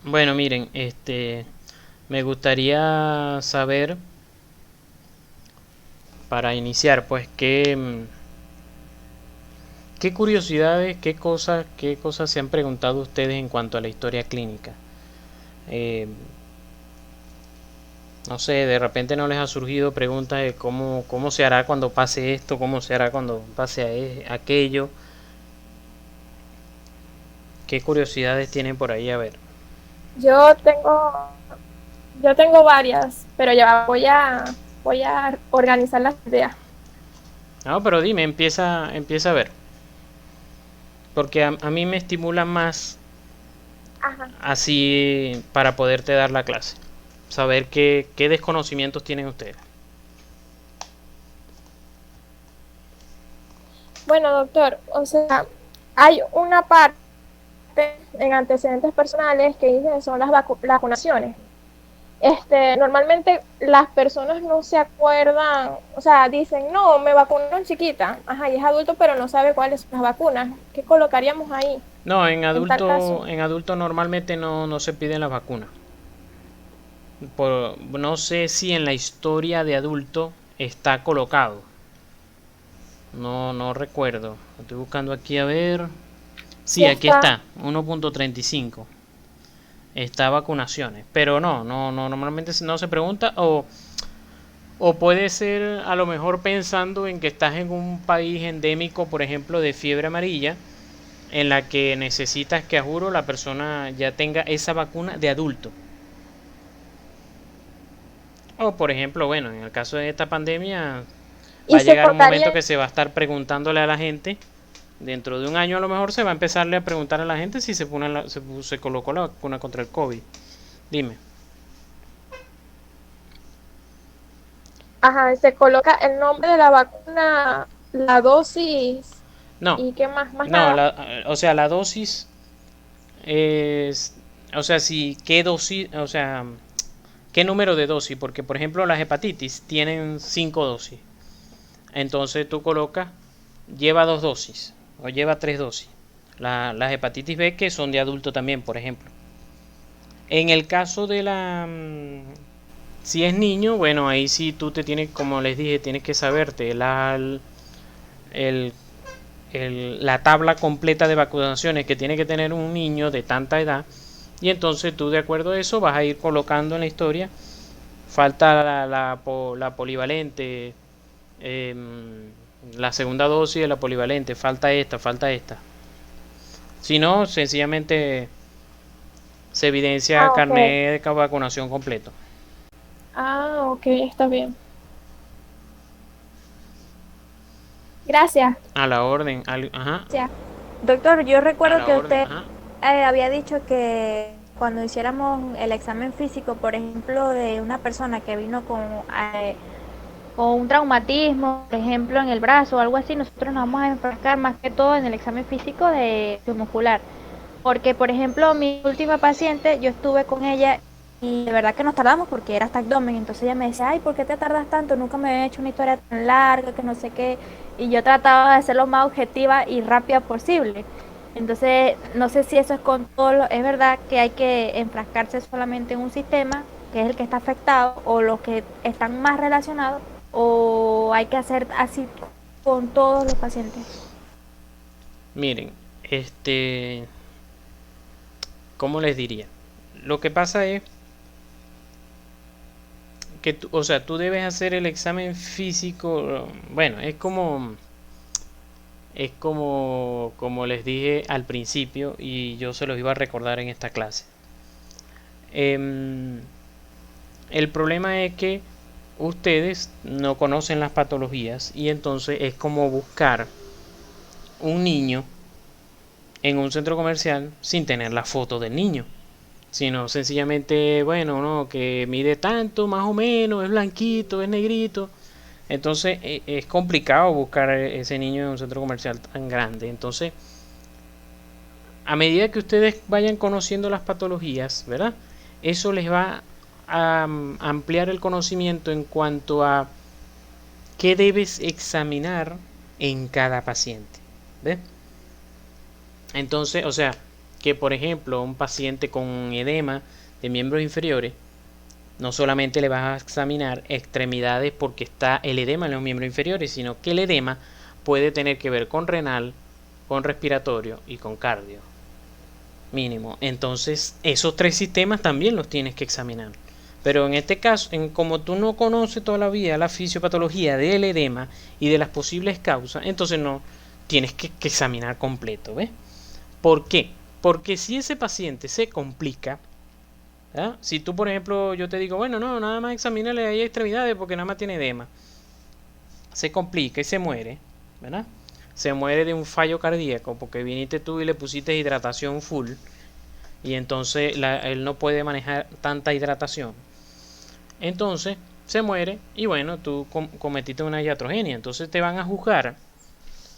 Bueno, miren, me gustaría saber, para iniciar, pues, qué curiosidades, qué cosas se han preguntado ustedes en cuanto a la historia clínica. Eh, no sé, de repente no les ha surgido preguntas de cómo se hará cuando pase esto, cómo se hará cuando pase aquello. ¿Qué curiosidades tienen por ahí? A ver. Yo tengo, yo tengo varias, pero ya voy a organizar las ideas. No, pero dime, empieza a ver. Porque a mí me estimula más Ajá. así para poderte dar la clase. Saber qué desconocimientos tienen ustedes. Bueno, doctor, o sea, hay una parte en antecedentes personales que dicen son las vacunaciones. Normalmente las personas no se acuerdan, o sea, dicen, no, me vacunaron chiquita, ajá, y es adulto, pero no sabe cuáles son las vacunas. ¿Qué colocaríamos ahí No, en tal caso? en adulto normalmente no se piden las vacunas. No sé si en la historia de adulto está colocado. No recuerdo. Estoy buscando aquí a ver. Sí Sí, aquí está, está, 1.35. Está vacunaciones. Pero no, normalmente no se pregunta o puede ser a lo mejor pensando en que estás en un país endémico, por ejemplo, de fiebre amarilla, en la que necesitas que a juro la persona ya tenga esa vacuna de adulto. O por ejemplo, bueno, en el caso de esta pandemia va y a se llegar un contaría, momento que se va a estar preguntándole a la gente, dentro de un año a lo mejor se va a empezarle a preguntar a la gente si se colocó la vacuna contra el COVID. Dime. ajá, se coloca el nombre de la vacuna, la dosis No, y qué más, más no, nada. o sea, la dosis es, o sea, si qué dosis, o sea, qué número de dosis, porque por ejemplo las hepatitis tienen 5 dosis. Entonces tú colocas, lleva 2 dosis o lleva 3 dosis. Las hepatitis B que son de adulto también, por ejemplo. En el caso de si es niño, bueno, ahí sí tú te tienes, como les dije, tienes que saberte el- la tabla completa de vacunaciones que tiene que tener un niño de tanta edad. Y entonces tú de acuerdo a eso vas a ir colocando en la historia. Falta la polivalente, la segunda dosis de la polivalente, falta esta, falta esta. Si no, sencillamente se evidencia Ah, ok. carnet de vacunación completo. Ah, ok, está bien. Gracias. A la orden, ajá, Gracias. Doctor, yo a recuerdo la que orden, usted ajá. había dicho que cuando hiciéramos el examen físico, por ejemplo, de una persona que vino con un traumatismo, por ejemplo, en el brazo o algo así, nosotros nos vamos a enfrascar más que todo en el examen físico de muscular. Porque, por ejemplo, mi última paciente, yo estuve con ella y de verdad que nos tardamos porque era hasta abdomen. Entonces ella me decía, ay, ¿por qué te tardas tanto? Nunca me habían hecho una historia tan larga, que no sé qué. Y yo trataba de ser lo más objetiva y rápida posible. Entonces, no sé si eso es con todo es verdad que hay que enfrascarse solamente en un sistema, que es el que está afectado, o los que están más relacionados, o hay que hacer así con todos los pacientes. Miren, este, ¿cómo les diría? Lo que pasa es que, o sea, tú debes hacer el examen físico, bueno, como les dije al principio y yo se los iba a recordar en esta clase. Em, el problema es que ustedes no conocen las patologías y entonces es como buscar un niño en un centro comercial sin tener la foto del niño, sino sencillamente, bueno, no, que mide tanto, más o menos, es blanquito, es negrito. Entonces es complicado buscar ese niño en un centro comercial tan grande. Entonces, a medida que ustedes vayan conociendo las patologías, ¿verdad? Eso les va a ampliar el conocimiento en cuanto a qué debes examinar en cada paciente. ¿Ves? Entonces, o sea, que, por ejemplo, un paciente con edema de miembros inferiores, no solamente le vas a examinar extremidades porque está el edema en los miembros inferiores, sino que el edema puede tener que ver con renal, con respiratorio y con cardio, mínimo. Entonces, esos tres sistemas también los tienes que examinar. Pero en este caso, como tú no conoces todavía la fisiopatología del edema y de las posibles causas, entonces no tienes que examinar completo, ¿ves? ¿Por qué? Porque si ese paciente se complica, ¿ah? Si tú, por ejemplo, yo te digo, bueno, no, nada más examínale ahí extremidades porque nada más tiene edema, se complica y se muere, ¿verdad? Se muere de un fallo cardíaco porque viniste tú y le pusiste hidratación full y entonces él no puede manejar tanta hidratación. Entonces se muere y bueno, tú cometiste una iatrogenia, entonces te van a juzgar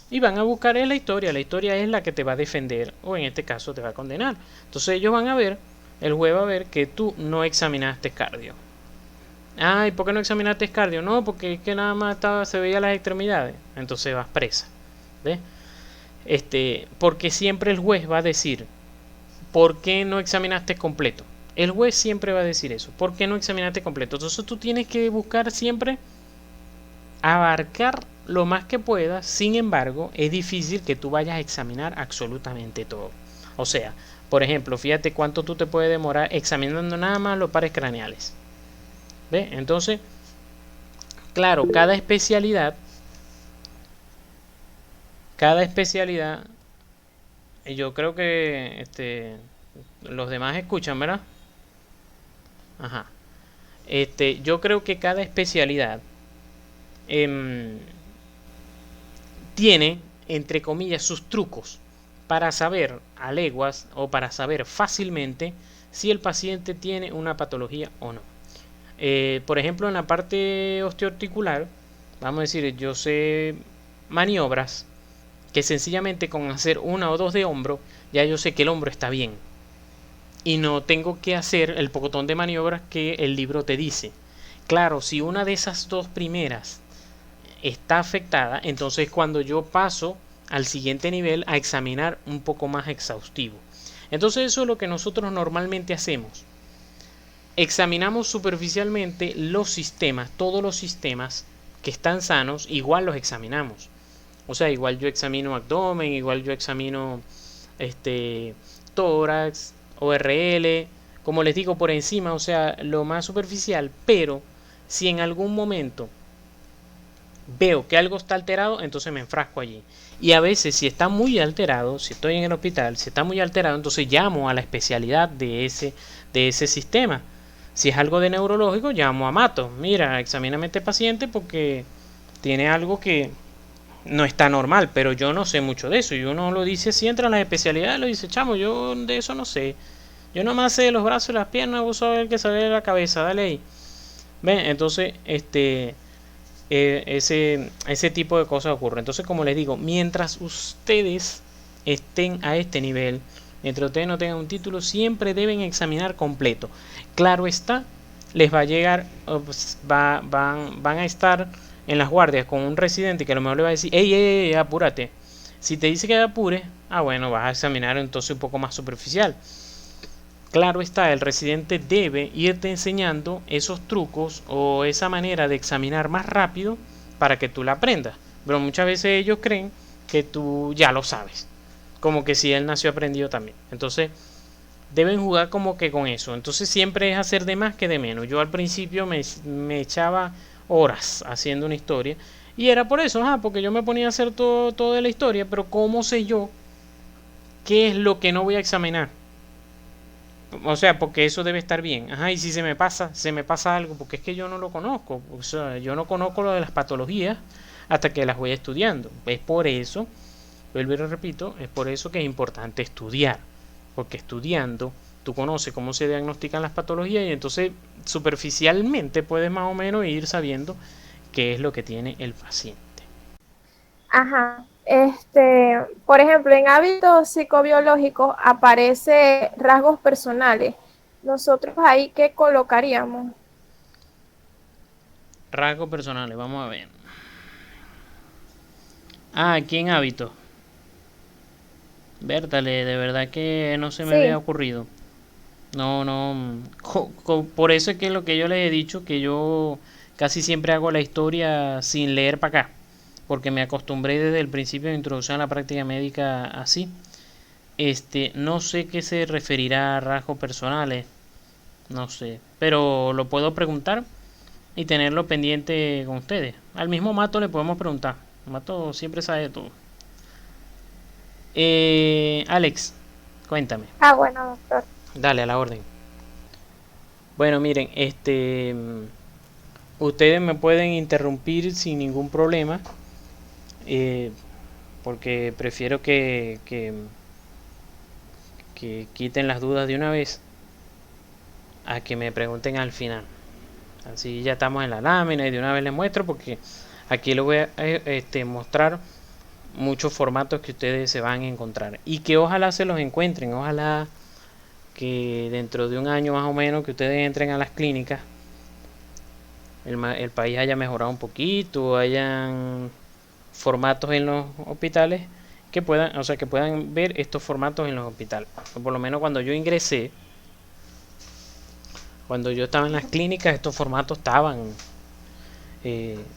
y van a buscar en la historia es la que te va a defender o en este caso te va a condenar. Entonces ellos van a ver, el juez va a ver que tú no examinaste cardio. Ay, ¿por qué no examinaste cardio? No, porque es que nada más se veía las extremidades. Entonces vas presa. ¿Ves? Porque siempre el juez va a decir, ¿por qué no examinaste completo? El juez siempre va a decir eso. ¿Por qué no examinaste completo? Entonces tú tienes que buscar siempre abarcar lo más que puedas. Sin embargo, es difícil que tú vayas a examinar absolutamente todo. O sea, por ejemplo, fíjate cuánto tú te puedes demorar examinando nada más los pares craneales. ¿Ves? Entonces, claro, cada especialidad, yo creo que los demás escuchan, ¿verdad? Ajá. Yo creo que cada especialidad tiene, entre comillas, sus trucos para saber a leguas o para saber fácilmente si el paciente tiene una patología o no. Por ejemplo, en la parte osteoarticular, vamos a decir, yo sé maniobras que sencillamente con hacer una o dos de hombro, ya yo sé que el hombro está bien. Y no tengo que hacer el pocotón de maniobras que el libro te dice. Claro, si una de esas dos primeras está afectada, entonces cuando yo paso al siguiente nivel a examinar un poco más exhaustivo. Entonces eso es lo que nosotros normalmente hacemos. Examinamos superficialmente los sistemas, todos los sistemas que están sanos, igual los examinamos. O sea, igual yo examino abdomen, igual yo examino tórax, ORL, como les digo por encima, o sea, lo más superficial, pero si en algún momento veo que algo está alterado, entonces me enfrasco allí. Y a veces si está muy alterado, si estoy en el hospital, si está muy alterado, entonces llamo a la especialidad de ese sistema. Si es algo de neurológico, llamo a Mato. Mira, examíname este paciente porque tiene algo que no está normal, pero yo no sé mucho de eso. Y uno lo dice, si entra en las especialidades, lo dice, chamo, yo de eso no sé. Yo nomás sé de los brazos y las piernas, vos sabés el que sabe de la cabeza, dale ahí. ¿Ven? Entonces, ese tipo de cosas ocurre. Entonces, como les digo, mientras ustedes estén a este nivel, mientras ustedes no tengan un título, siempre deben examinar completo. Claro está, les va a llegar, van a estar en las guardias con un residente que a lo mejor le va a decir, ey, apúrate. Si te dice que apure, bueno, vas a examinar entonces un poco más superficial. Claro está, el residente debe irte enseñando esos trucos o esa manera de examinar más rápido para que tú la aprendas. Pero muchas veces ellos creen que tú ya lo sabes, como que si él nació aprendido también. Entonces deben jugar como que con eso. Entonces siempre es hacer de más que de menos. Yo al principio me echaba horas haciendo una historia y era por eso, porque yo me ponía a hacer todo de la historia, pero ¿cómo sé yo qué es lo que no voy a examinar? O sea, porque eso debe estar bien. Y si se me pasa algo, porque es que yo no lo conozco. O sea, yo no conozco lo de las patologías hasta que las voy estudiando. Es por eso, vuelvo y repito, es por eso que es importante estudiar. Porque estudiando, tú conoces cómo se diagnostican las patologías y entonces superficialmente puedes más o menos ir sabiendo qué es lo que tiene el paciente. Ajá. Por ejemplo, en hábitos psicobiológicos aparece rasgos personales. Nosotros ahí, ¿qué colocaríamos? Rasgos personales, vamos a ver. Aquí en hábitos. Bertale, de verdad que no se me había Sí, ocurrido. No, no. Por eso es que lo que yo les he dicho, que yo casi siempre hago la historia sin leer para acá. Porque me acostumbré desde el principio de introducción a la práctica médica así. No sé qué se referirá a rasgos personales. No sé. Pero lo puedo preguntar y tenerlo pendiente con ustedes. Al mismo Mato le podemos preguntar. Mato siempre sabe de todo. Alex, cuéntame. ah, bueno, doctor. Dale a la orden. Bueno, miren, ustedes me pueden interrumpir sin ningún problema, eh, porque prefiero que quiten las dudas de una vez a que me pregunten al final. Así ya estamos en la lámina y de una vez les muestro, porque aquí les voy a mostrar muchos formatos que ustedes se van a encontrar y que ojalá se los encuentren, ojalá que dentro de un año más o menos que ustedes entren a las clínicas, el país haya mejorado un poquito, hayan formatos en los hospitales que puedan, o sea, que puedan ver estos formatos en los hospitales. Por lo menos cuando yo ingresé, cuando yo estaba en las clínicas, estos formatos estaban.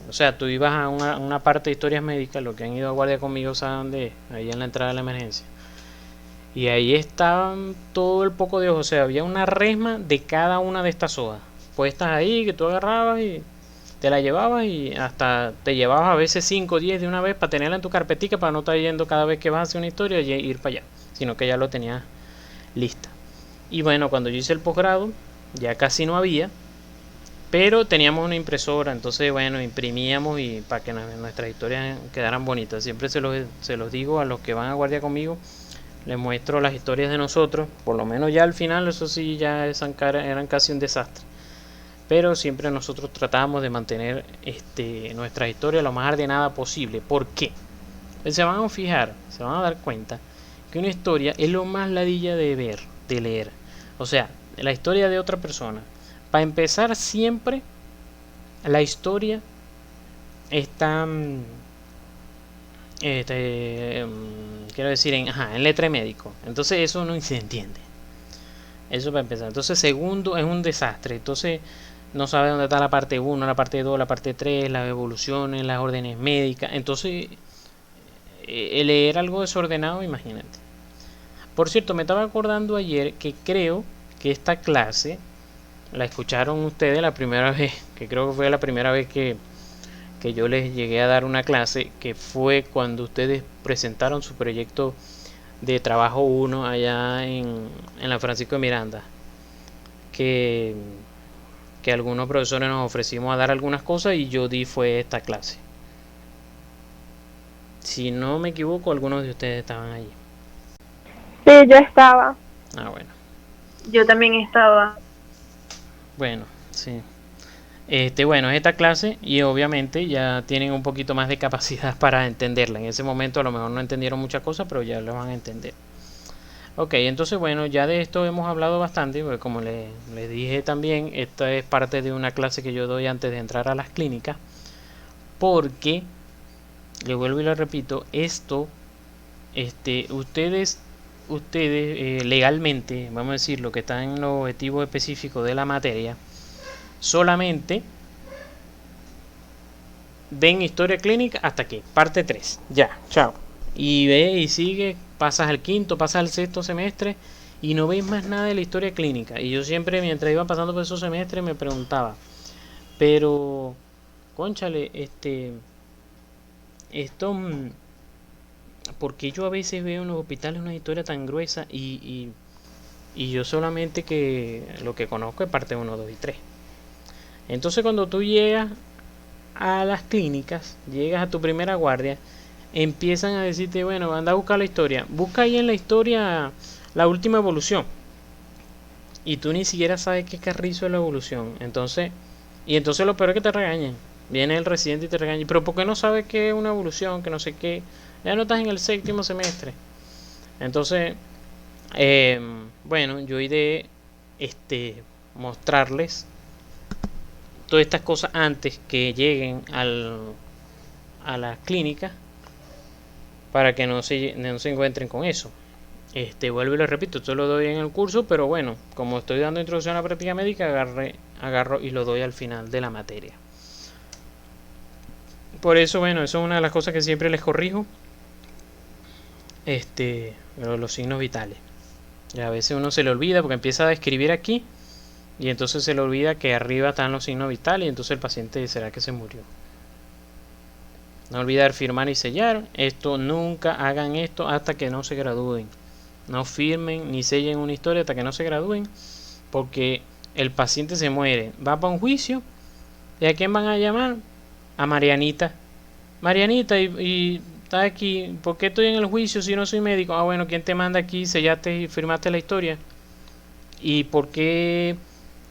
O sea, tú ibas a una parte de historias médicas, los que han ido a guardia conmigo saben dónde es, ahí en la entrada de la emergencia. Y ahí estaban todo el poco de ojos, o sea, había una resma de cada una de estas sodas puestas ahí que tú agarrabas y te la llevabas y hasta te llevabas a veces 5 o 10 de una vez para tenerla en tu carpetica para no estar yendo cada vez que vas a hacer una historia y ir para allá, sino que ya lo tenías lista. Y bueno, cuando yo hice el posgrado ya casi no había, pero teníamos una impresora, entonces bueno, imprimíamos y para que nuestras historias quedaran bonitas. Siempre se los digo a los que van a guardia conmigo, les muestro las historias de nosotros, por lo menos ya al final, eso sí, ya eran casi un desastre. Pero siempre nosotros tratábamos de mantener nuestra historia lo más ordenada posible. ¿Por qué? Pues se van a fijar, se van a dar cuenta que una historia es lo más ladilla de ver, de leer. O sea, la historia de otra persona. Para empezar, siempre la historia está, quiero decir, en letra de médico. Entonces eso no se entiende. Eso para empezar. Entonces, segundo, es un desastre. Entonces, no sabe dónde está la parte 1, la parte 2, la parte 3, las evoluciones, las órdenes médicas. Entonces, leer algo desordenado, imagínate. Por cierto, me estaba acordando ayer que creo que esta clase la escucharon ustedes la primera vez, que creo que fue la primera vez que yo les llegué a dar una clase, que fue cuando ustedes presentaron su proyecto de trabajo 1 allá en la Francisco de Miranda, que, que algunos profesores nos ofrecimos a dar algunas cosas y yo di fue esta clase. Si no me equivoco, algunos de ustedes estaban allí. Sí, yo estaba. Ah, bueno. Yo también estaba. Bueno, sí. Bueno, es esta clase y obviamente ya tienen un poquito más de capacidad para entenderla. En ese momento a lo mejor no entendieron muchas cosas, pero ya lo van a entender. Ok, entonces bueno, ya de esto hemos hablado bastante, porque como les dije también, esta es parte de una clase que yo doy antes de entrar a las clínicas, porque, le vuelvo y lo repito, esto, ustedes legalmente, vamos a decir, lo que está en los objetivos específicos de la materia, solamente ven historia clínica hasta aquí, parte 3. Ya, chao. Y ve y sigue, pasas al quinto, pasas al sexto semestre y no ves más nada de la historia clínica. Y yo siempre, mientras iba pasando por esos semestres, me preguntaba, pero, cónchale, esto, porque yo a veces veo en los hospitales una historia tan gruesa y yo solamente que lo que conozco es parte 1, 2 y 3. Entonces cuando tú llegas a las clínicas, llegas a tu primera guardia, empiezan a decirte, bueno, anda a buscar la historia. Busca ahí en la historia la última evolución. Y tú ni siquiera sabes qué carrizo es la evolución. Entonces lo peor es que te regañan. Viene el residente y te regaña. Pero ¿por qué no sabes qué es una evolución? Que no sé qué. Ya no estás en el séptimo semestre. Entonces, bueno, yo iré mostrarles todas estas cosas antes que lleguen a las clínicas para que no se encuentren con eso. Vuelvo y lo repito, esto lo doy en el curso, pero bueno, como estoy dando introducción a la práctica médica, agarro y lo doy al final de la materia. Por eso, bueno, eso es una de las cosas que siempre les corrijo. Los signos vitales. Y a veces uno se le olvida porque empieza a escribir aquí y entonces se le olvida que arriba están los signos vitales y entonces el paciente será que se murió. No olvidar firmar y sellar. Esto nunca hagan esto hasta que no se gradúen. No firmen ni sellen una historia hasta que no se gradúen, porque el paciente se muere, va para un juicio y ¿a quién van a llamar? A Marianita. Marianita, y estás aquí, ¿por qué estoy en el juicio si no soy médico? Ah, bueno, ¿quién te manda aquí? Sellaste y firmaste la historia. ¿Y por qué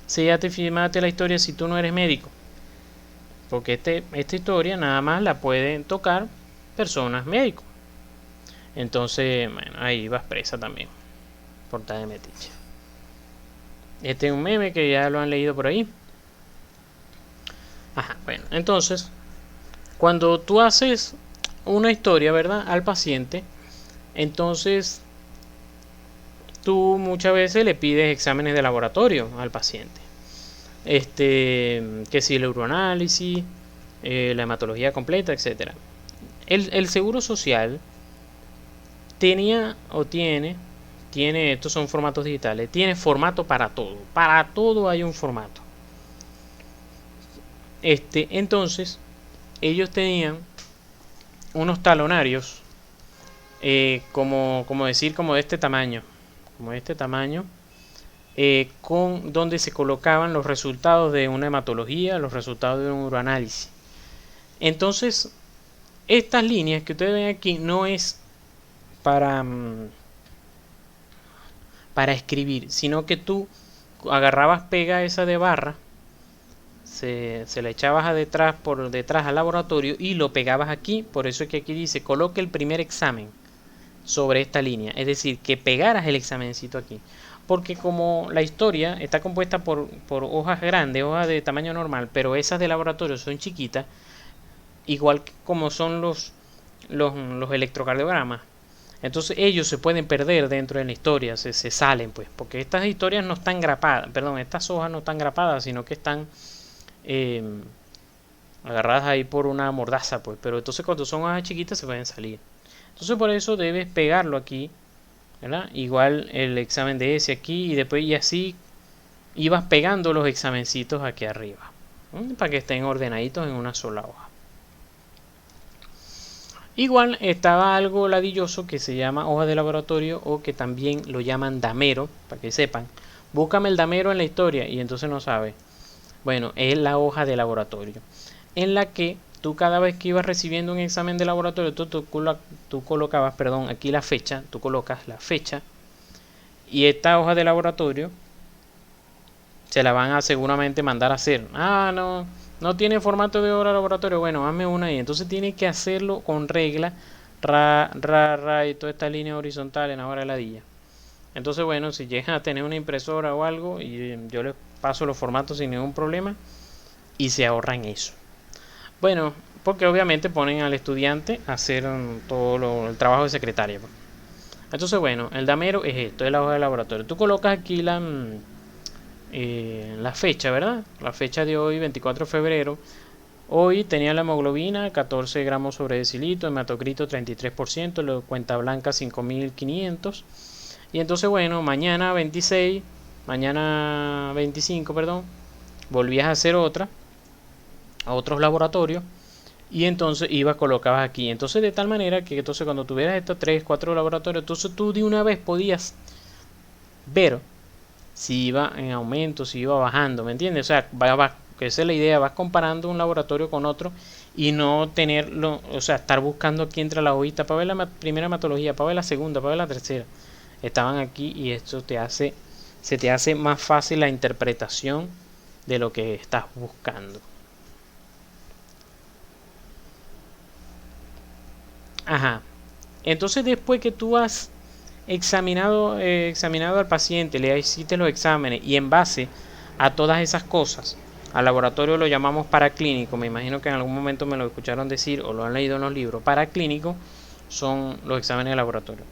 sellaste y firmaste la historia si tú no eres médico? Porque esta historia nada más la pueden tocar personas médicos. Entonces, bueno, ahí vas presa también. Por estar de metiche. Este es un meme que ya lo han leído por ahí. Ajá, bueno, entonces, cuando tú haces una historia, ¿verdad? Al paciente, entonces tú muchas veces le pides exámenes de laboratorio al paciente. Que si el uroanálisis, la hematología completa, etcétera. El Seguro Social tenía o tiene, estos son formatos digitales, tiene formato para todo hay un formato. Entonces, ellos tenían unos talonarios, como de este tamaño, con donde se colocaban los resultados de una hematología, los resultados de un uroanálisis. Entonces, estas líneas que ustedes ven aquí no es para escribir, sino que tú agarrabas pega esa de barra, se la echabas por detrás al laboratorio y lo pegabas aquí. Por eso es que aquí dice coloque el primer examen sobre esta línea, es decir, que pegaras el examencito aquí, porque como la historia está compuesta por hojas grandes, hojas de tamaño normal, pero esas de laboratorio son chiquitas, igual como son los electrocardiogramas. Entonces ellos se pueden perder dentro de la historia, se salen pues, porque estas historias no están grapadas, estas hojas no están grapadas, sino que están agarradas ahí por una mordaza pues, pero entonces cuando son hojas chiquitas se pueden salir. Entonces por eso debes pegarlo aquí, ¿verdad? Igual el examen de ese aquí y después y así ibas pegando los examencitos aquí arriba, para que estén ordenaditos en una sola hoja. Igual estaba algo ladilloso que se llama hoja de laboratorio o que también lo llaman damero, para que sepan. Búscame el damero en la historia y entonces no sabes. Bueno, es la hoja de laboratorio, en la que tú cada vez que ibas recibiendo un examen de laboratorio, tú colocabas, aquí la fecha, tú colocas la fecha y esta hoja de laboratorio se la van a seguramente mandar a hacer. Ah, no tiene formato de hoja de laboratorio, bueno, hazme una ahí. Entonces tienes que hacerlo con regla, ra y toda esta línea horizontal en ahora ladilla. Entonces, bueno, si llegan a tener una impresora o algo, y yo les paso los formatos sin ningún problema y se ahorran eso. Bueno, porque obviamente ponen al estudiante a hacer todo el trabajo de secretaria. Entonces, bueno, el damero es esto, es la hoja de laboratorio. Tú colocas aquí la fecha, ¿verdad? La fecha de hoy, 24 de febrero. Hoy tenía la hemoglobina 14 gramos sobre decilitro, hematocrito 33%, cuenta blanca 5500. Y entonces, bueno, mañana 25, volvías a hacer a otros laboratorios y entonces colocabas aquí. Entonces, de tal manera que entonces cuando tuvieras estos 3, 4 laboratorios, entonces tú de una vez podías ver si iba en aumento, si iba bajando, ¿me entiendes? O sea, que esa es la idea, vas comparando un laboratorio con otro y no tenerlo, o sea, estar buscando aquí entre la hojita para ver la primera hematología, para ver la segunda, para ver la tercera. Estaban aquí y esto se te hace más fácil la interpretación de lo que estás buscando. Ajá. Entonces después que tú has examinado al paciente, le hiciste los exámenes y en base a todas esas cosas, al laboratorio lo llamamos paraclínico, me imagino que en algún momento me lo escucharon decir o lo han leído en los libros. Paraclínico son los exámenes de laboratorio.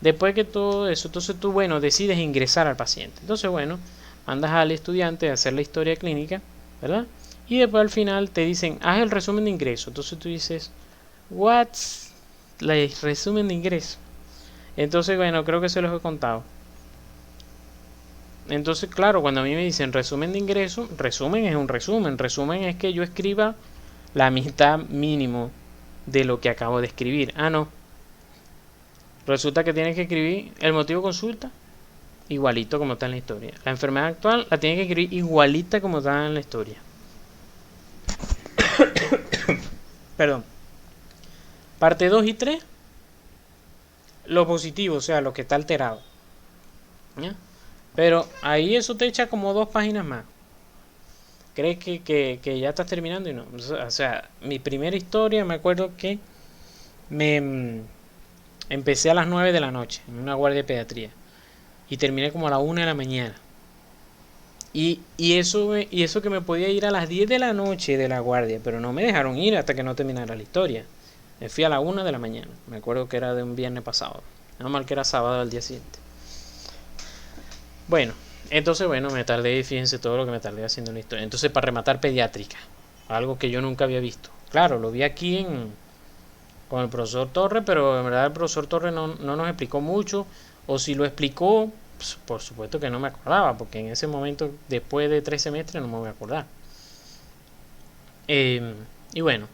Después que todo eso, entonces tú, bueno, decides ingresar al paciente. Entonces, bueno, mandas al estudiante a hacer la historia clínica, ¿verdad? Y después al final te dicen, haz el resumen de ingreso. Entonces tú dices, what's el resumen de ingreso? Entonces, bueno, creo que se los he contado. Entonces, claro, cuando a mí me dicen resumen de ingreso, resumen es un resumen. Resumen es que yo escriba la mitad mínimo de lo que acabo de escribir. Ah, no. Resulta que tienes que escribir el motivo de consulta igualito como está en la historia. La enfermedad actual la tienes que escribir igualita como está en la historia. Perdón. Parte 2 y 3. Lo positivo, o sea, lo que está alterado. ¿Ya? Pero ahí eso te echa como 2 páginas más. Crees que ya estás terminando y no. O sea, mi primera historia, me acuerdo que me empecé a las 9 de la noche en una guardia de pediatría y terminé como a la 1 de la mañana. Y eso que me podía ir a las 10 de la noche de la guardia, pero no me dejaron ir hasta que no terminara la historia. Me fui a la 1 de la mañana. Me acuerdo que era de un viernes pasado. Nada mal que era sábado al día siguiente. Bueno, entonces bueno, me tardé, fíjense todo lo que me tardé haciendo la historia. Entonces, para rematar, pediátrica, algo que yo nunca había visto. Claro, lo vi aquí con el profesor Torres, pero en verdad el profesor Torres no nos explicó mucho, o si lo explicó, pues, por supuesto que no me acordaba, porque en ese momento, después de 3 semestres, no me voy a acordar. Y bueno,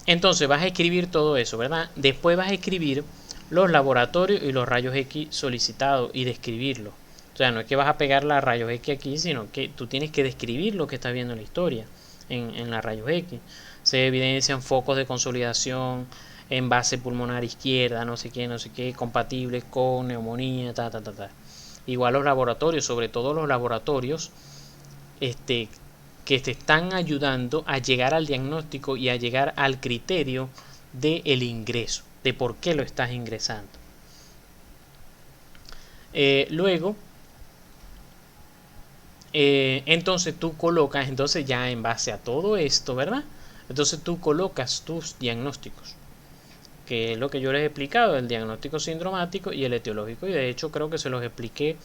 entonces vas a escribir todo eso, ¿verdad? Después vas a escribir los laboratorios y los rayos X solicitados y describirlos. O sea, no es que vas a pegar la rayos X aquí, sino que tú tienes que describir lo que estás viendo en la historia, en la rayos X. Se evidencian focos de consolidación en base pulmonar izquierda, no sé qué, compatibles con neumonía, Igual los laboratorios, sobre todo los laboratorios que te están ayudando a llegar al diagnóstico y a llegar al criterio del ingreso, de por qué lo estás ingresando. Luego, entonces tú colocas, entonces ya en base a todo esto, ¿verdad? Entonces tú colocas tus diagnósticos, que es lo que yo les he explicado, el diagnóstico sindromático y el etiológico, y de hecho creo que se los expliqué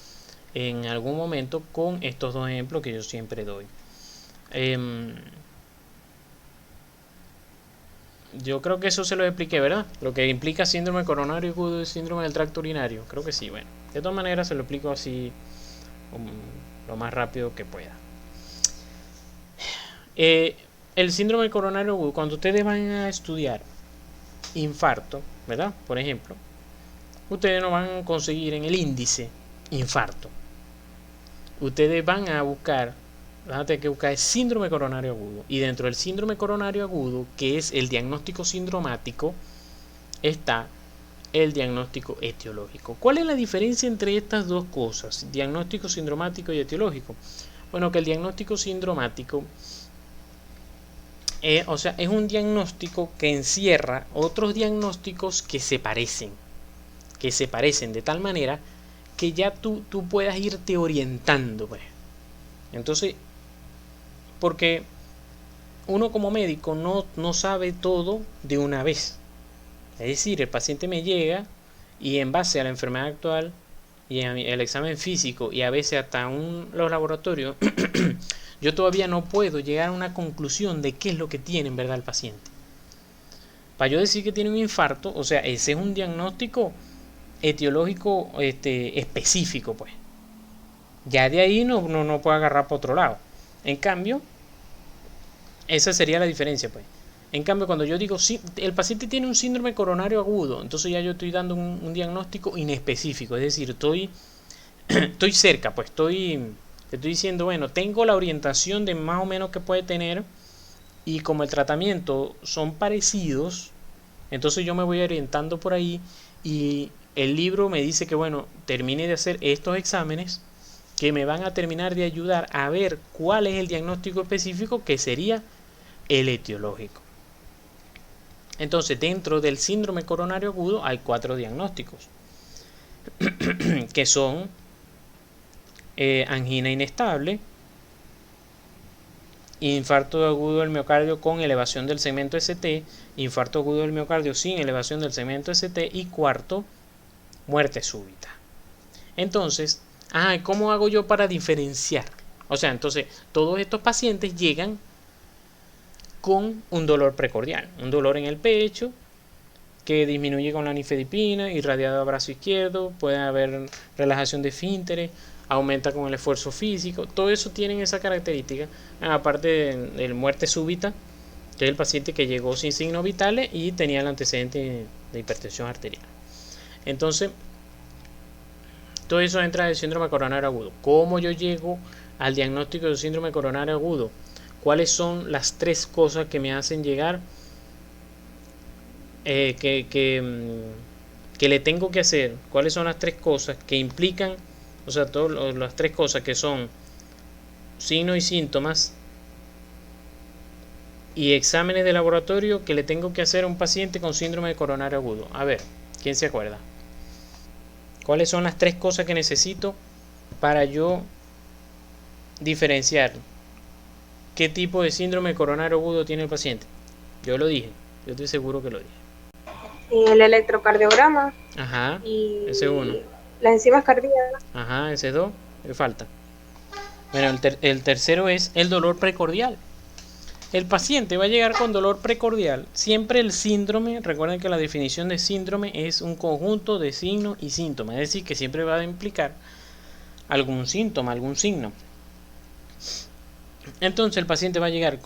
en algún momento con estos 2 ejemplos que yo siempre doy. Yo creo que eso se lo expliqué, ¿verdad? Lo que implica síndrome coronario agudo y síndrome del tracto urinario. Creo que sí, bueno. De todas maneras se lo explico así lo más rápido que pueda. El síndrome coronario agudo, cuando ustedes van a estudiar infarto, ¿verdad? Por ejemplo, ustedes no van a conseguir en el índice infarto. Ustedes van a buscar, van a tener que buscar el síndrome coronario agudo. Y dentro del síndrome coronario agudo, que es el diagnóstico sindromático, está el diagnóstico etiológico. ¿Cuál es la diferencia entre estas dos cosas? Diagnóstico sindromático y etiológico. Bueno, que el diagnóstico sindromático es un diagnóstico que encierra otros diagnósticos que se parecen de tal manera que ya tú puedas irte orientando, pues. Entonces, porque uno como médico no sabe todo de una vez. Es decir, el paciente me llega y en base a la enfermedad actual y el examen físico y a veces hasta los laboratorios, yo todavía no puedo llegar a una conclusión de qué es lo que tiene en verdad el paciente. Para yo decir que tiene un infarto, o sea, ese es un diagnóstico etiológico específico, pues. Ya de ahí no puedo agarrar para otro lado. En cambio, esa sería la diferencia, pues. En cambio, cuando yo digo, sí, el paciente tiene un síndrome coronario agudo, entonces ya yo estoy dando un diagnóstico inespecífico. Es decir, estoy cerca, pues te estoy diciendo, bueno, tengo la orientación de más o menos que puede tener, y como el tratamiento son parecidos, entonces yo me voy orientando por ahí, y el libro me dice que, bueno, termine de hacer estos exámenes que me van a terminar de ayudar a ver cuál es el diagnóstico específico, que sería el etiológico. Entonces, dentro del síndrome coronario agudo hay 4 diagnósticos que son angina inestable, infarto agudo del miocardio con elevación del segmento ST, infarto agudo del miocardio sin elevación del segmento ST, y cuarto, muerte súbita. Entonces, ¿cómo hago yo para diferenciar? O sea, entonces, todos estos pacientes llegan con un dolor precordial, un dolor en el pecho que disminuye con la nifedipina, irradiado a brazo izquierdo, puede haber relajación de esfínteres, aumenta con el esfuerzo físico, todo eso tiene esa característica, aparte de muerte súbita, que es el paciente que llegó sin signos vitales y tenía el antecedente de hipertensión arterial. Entonces, todo eso entra en el síndrome coronario agudo. ¿Cómo yo llego al diagnóstico del síndrome coronario agudo? ¿Cuáles son las 3 cosas que me hacen llegar que le tengo que hacer? ¿Cuáles son las 3 cosas que implican, o sea, todas las 3 cosas que son signos y síntomas y exámenes de laboratorio que le tengo que hacer a un paciente con síndrome coronario agudo? A ver, ¿quién se acuerda? ¿Cuáles son las 3 cosas que necesito para yo diferenciar qué tipo de síndrome coronario agudo tiene el paciente? Yo lo dije, yo estoy seguro que lo dije. El electrocardiograma. Ajá, y ese 1. Las enzimas cardíacas. Ajá, ese 2. Le falta. Bueno, el tercero es el dolor precordial. El paciente va a llegar con dolor precordial. Siempre el síndrome, recuerden que la definición de síndrome es un conjunto de signos y síntomas, es decir, que siempre va a implicar algún síntoma, algún signo. Entonces el paciente va a llegar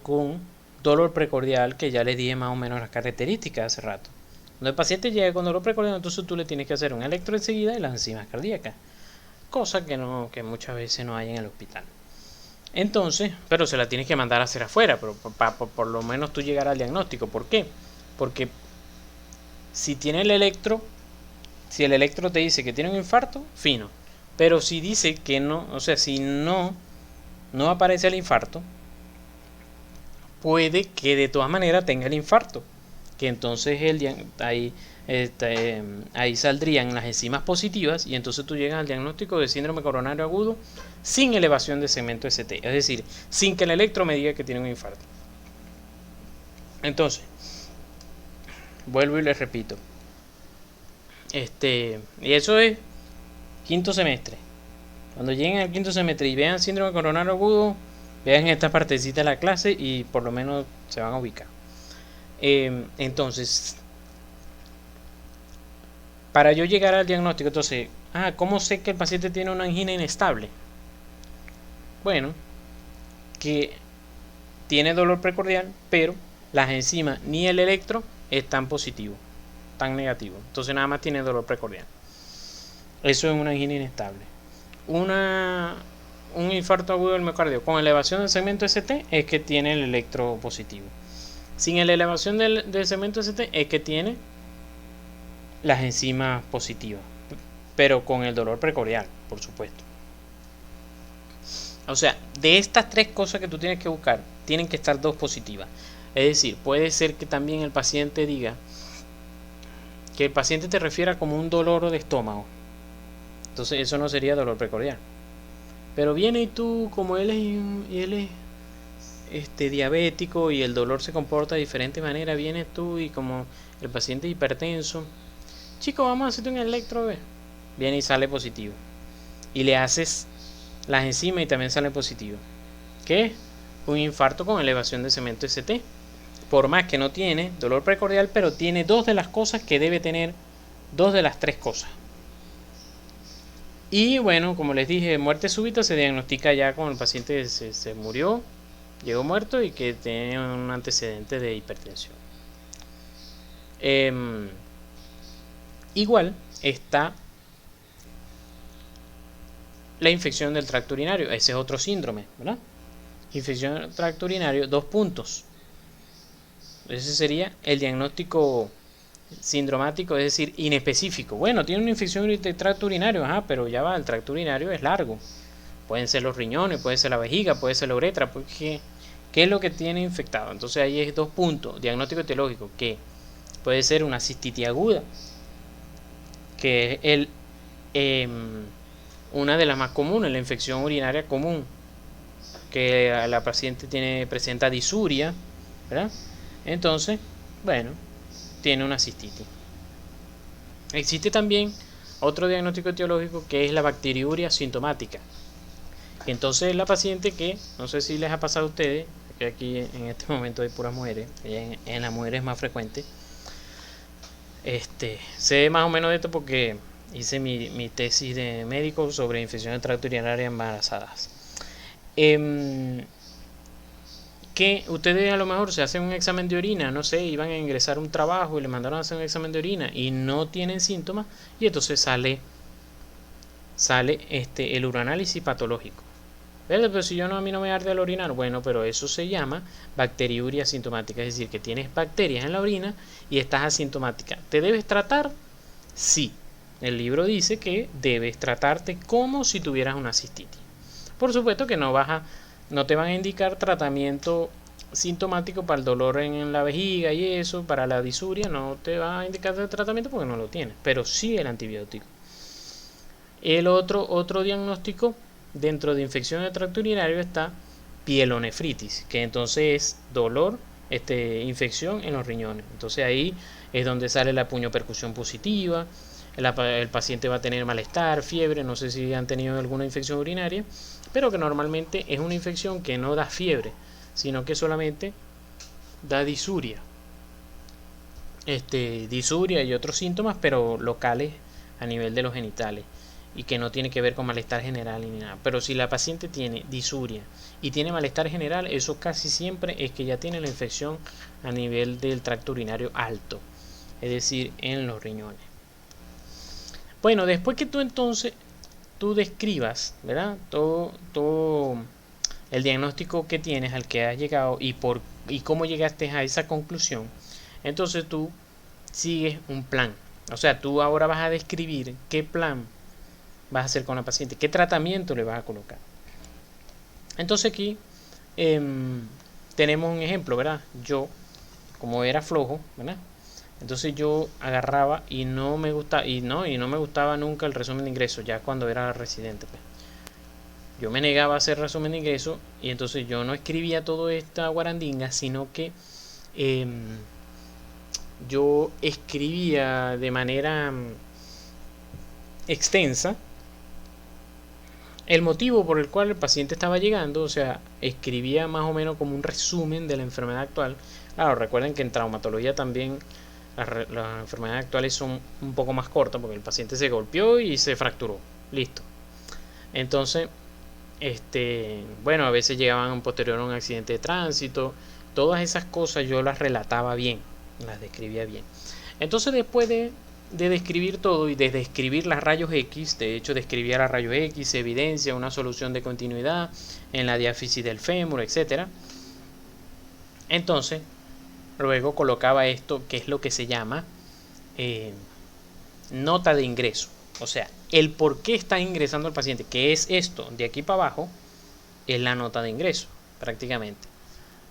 con dolor precordial, que ya les dije más o menos las características hace rato. Cuando el paciente llega con dolor precordial, entonces tú le tienes que hacer un electro enseguida de las enzimas cardíacas, cosa que muchas veces no hay en el hospital. Entonces, pero se la tienes que mandar a hacer afuera, pero por lo menos tú llegar al diagnóstico. ¿Por qué? Porque si tiene el electro, si el electro te dice que tiene un infarto, fino. Pero si dice que no, o sea, si no aparece el infarto, puede que de todas maneras tenga el infarto, que entonces ahí saldrían las enzimas positivas y entonces tú llegas al diagnóstico de síndrome coronario agudo sin elevación de segmento ST, es decir, sin que el electro me diga que tiene un infarto. Entonces, vuelvo y les repito, y eso es quinto semestre. Cuando lleguen al quinto semestre y vean síndrome coronario agudo, vean esta partecita de la clase y por lo menos se van a ubicar. Entonces, para yo llegar al diagnóstico, entonces, ¿cómo sé que el paciente tiene una angina inestable? Bueno, que tiene dolor precordial, pero las enzimas ni el electro están positivos, están negativos. Entonces nada más tiene dolor precordial. Eso es una angina inestable. Un infarto agudo del miocardio con elevación del segmento ST es que tiene el electro positivo. Sin la elevación del segmento ST es que tiene las enzimas positivas, pero con el dolor precordial, por supuesto. O sea, de estas 3 cosas que tú tienes que buscar, tienen que estar 2 positivas. Es decir, puede ser que también el paciente diga que el paciente te refiera como un dolor de estómago. Entonces eso no sería dolor precordial. Pero viene y tú, como él es diabético y el dolor se comporta de diferente manera, vienes tú y como el paciente es hipertenso, chico, vamos a hacerte un electro, viene y sale positivo. Y le haces las enzimas y también sale positivo. ¿Qué es? Un infarto con elevación de segmento ST. Por más que no tiene dolor precordial, pero tiene 2 de las cosas que debe tener, 2 de las 3 cosas. Y bueno, como les dije, muerte súbita se diagnostica ya cuando el paciente se murió, llegó muerto y que tiene un antecedente de hipertensión. Igual está la infección del tracto urinario. Ese es otro síndrome, ¿verdad? Infección del tracto urinario, 2 puntos. Ese sería el diagnóstico sindromático, es decir, inespecífico. Bueno, tiene una infección del tracto urinario, pero ya va, el tracto urinario es largo. Pueden ser los riñones, puede ser la vejiga, puede ser la uretra, porque ¿qué es lo que tiene infectado? Entonces ahí es 2 puntos. Diagnóstico etiológico, que puede ser una cistitis aguda, que es una de las más comunes, la infección urinaria común, que la paciente presenta disuria, ¿verdad? Entonces, bueno, tiene una cistitis. Existe también otro diagnóstico etiológico que es la bacteriuria sintomática. Entonces la paciente que, no sé si les ha pasado a ustedes, que aquí en este momento hay puras mujeres, en las mujeres es más frecuente, sé más o menos de esto porque hice mi tesis de médico sobre infección de tracto urinario en embarazadas. Que ustedes a lo mejor se hacen un examen de orina, no sé, iban a ingresar un trabajo y le mandaron a hacer un examen de orina y no tienen síntomas, y entonces sale el uranálisis patológico. Pero si a mí no me arde el orinar, bueno, pero eso se llama bacteriuria asintomática, es decir, que tienes bacterias en la orina y estás asintomática. ¿Te debes tratar? Sí. El libro dice que debes tratarte como si tuvieras una cistitis. Por supuesto que no te van a indicar tratamiento sintomático para el dolor en la vejiga y eso, para la disuria, no te va a indicar el tratamiento porque no lo tienes, pero sí el antibiótico. El otro diagnóstico dentro de infección de tracto urinario está pielonefritis, que entonces es dolor, infección en los riñones. Entonces ahí es donde sale la puñopercusión positiva, el paciente va a tener malestar, fiebre, no sé si han tenido alguna infección urinaria, pero que normalmente es una infección que no da fiebre, sino que solamente da disuria. Disuria y otros síntomas, pero locales a nivel de los genitales, y que no tiene que ver con malestar general ni nada. Pero si la paciente tiene disuria y tiene malestar general, eso casi siempre es que ya tiene la infección a nivel del tracto urinario alto, es decir, en los riñones. Bueno, después que tú describas, ¿verdad? Todo el diagnóstico que tienes, al que has llegado y cómo llegaste a esa conclusión, entonces tú sigues un plan. O sea, tú ahora vas a describir qué plan vas a hacer con la paciente, qué tratamiento le vas a colocar. Entonces aquí tenemos un ejemplo, ¿verdad? Yo, como era flojo, ¿verdad? Entonces yo agarraba y no me gustaba nunca el resumen de ingresos, ya cuando era residente, pues. Yo me negaba a hacer resumen de ingresos y entonces yo no escribía toda esta guarandinga, sino que yo escribía de manera extensa el motivo por el cual el paciente estaba llegando, o sea, escribía más o menos como un resumen de la enfermedad actual. Claro, recuerden que en traumatología también las enfermedades actuales son un poco más cortas porque el paciente se golpeó y se fracturó. Listo. Entonces, bueno, a veces llegaban posterior a un accidente de tránsito. Todas esas cosas yo las relataba bien, las describía bien. Entonces, después de describir todo y de describir las rayos X, de hecho describía las rayos X, evidencia una solución de continuidad en la diáfisis del fémur, etc. Entonces, luego colocaba esto, que es lo que se llama nota de ingreso. O sea, el por qué está ingresando el paciente, que es esto, de aquí para abajo, es la nota de ingreso, prácticamente.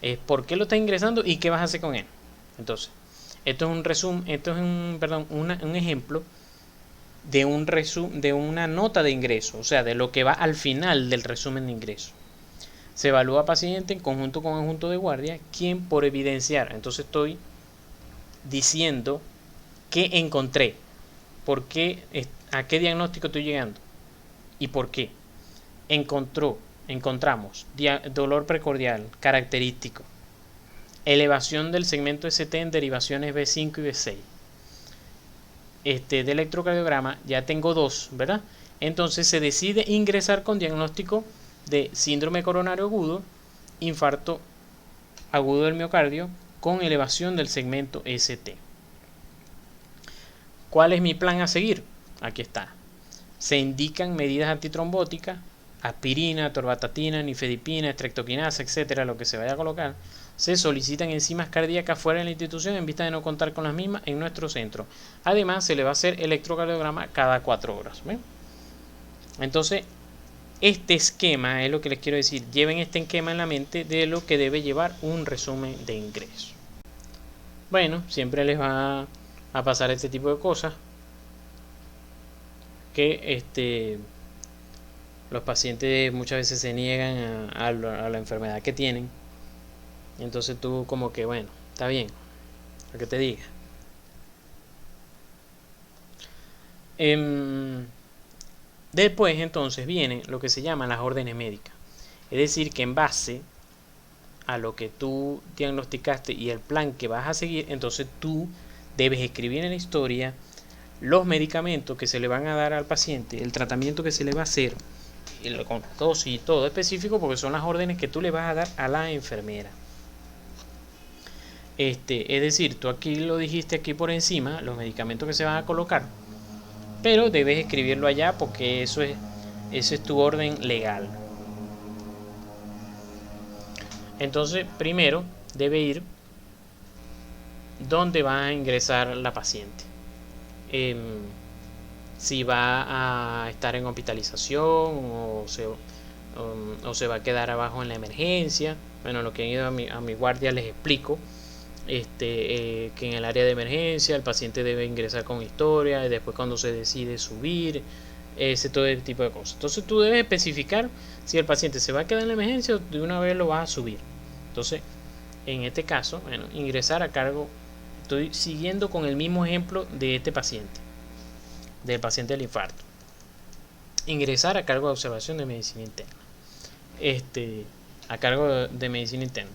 Es por qué lo está ingresando y qué vas a hacer con él. Entonces, esto es un ejemplo de una nota de ingreso, o sea, de lo que va al final del resumen de ingreso. Se evalúa paciente en conjunto con el adjunto de guardia, quien por evidenciar. Entonces estoy diciendo qué encontré, a qué diagnóstico estoy llegando y por qué. Encontramos dolor precordial característico, elevación del segmento ST en derivaciones B5 y B6. De electrocardiograma ya tengo 2, ¿verdad? Entonces se decide ingresar con diagnóstico de síndrome coronario agudo, infarto agudo del miocardio con elevación del segmento ST. ¿Cuál es mi plan a seguir? Aquí está. Se indican medidas antitrombóticas, aspirina, torbatatina, nifedipina, estreptoquinasa, etcétera, lo que se vaya a colocar. Se solicitan enzimas cardíacas fuera de la institución en vista de no contar con las mismas en nuestro centro. Además, se le va a hacer electrocardiograma cada 4 horas. ¿Ven? Entonces, este esquema es lo que les quiero decir. Lleven este esquema en la mente de lo que debe llevar un resumen de ingreso. Bueno, siempre les va a pasar este tipo de cosas, que los pacientes muchas veces se niegan a la enfermedad que tienen. Entonces tú como que, bueno, está bien, lo que te diga. Em, Después entonces viene lo que se llaman las órdenes médicas. Es decir, que en base a lo que tú diagnosticaste y el plan que vas a seguir, entonces tú debes escribir en la historia los medicamentos que se le van a dar al paciente, el tratamiento que se le va a hacer, con dosis y todo específico, porque son las órdenes que tú le vas a dar a la enfermera. Es decir, tú aquí lo dijiste aquí por encima, los medicamentos que se van a colocar, pero debes escribirlo allá porque esa es tu orden legal. Entonces, primero debe ir donde va a ingresar la paciente. Si va a estar en hospitalización o se va a quedar abajo en la emergencia. Bueno, lo que han ido a mi guardia les explico. Que en el área de emergencia el paciente debe ingresar con historia y después cuando se decide subir, todo ese tipo de cosas. Entonces tú debes especificar si el paciente se va a quedar en la emergencia o de una vez lo vas a subir. Entonces, en este caso, bueno, ingresar a cargo, estoy siguiendo con el mismo ejemplo de este paciente, del paciente del infarto. Ingresar a cargo de observación de medicina interna. A cargo de medicina interna.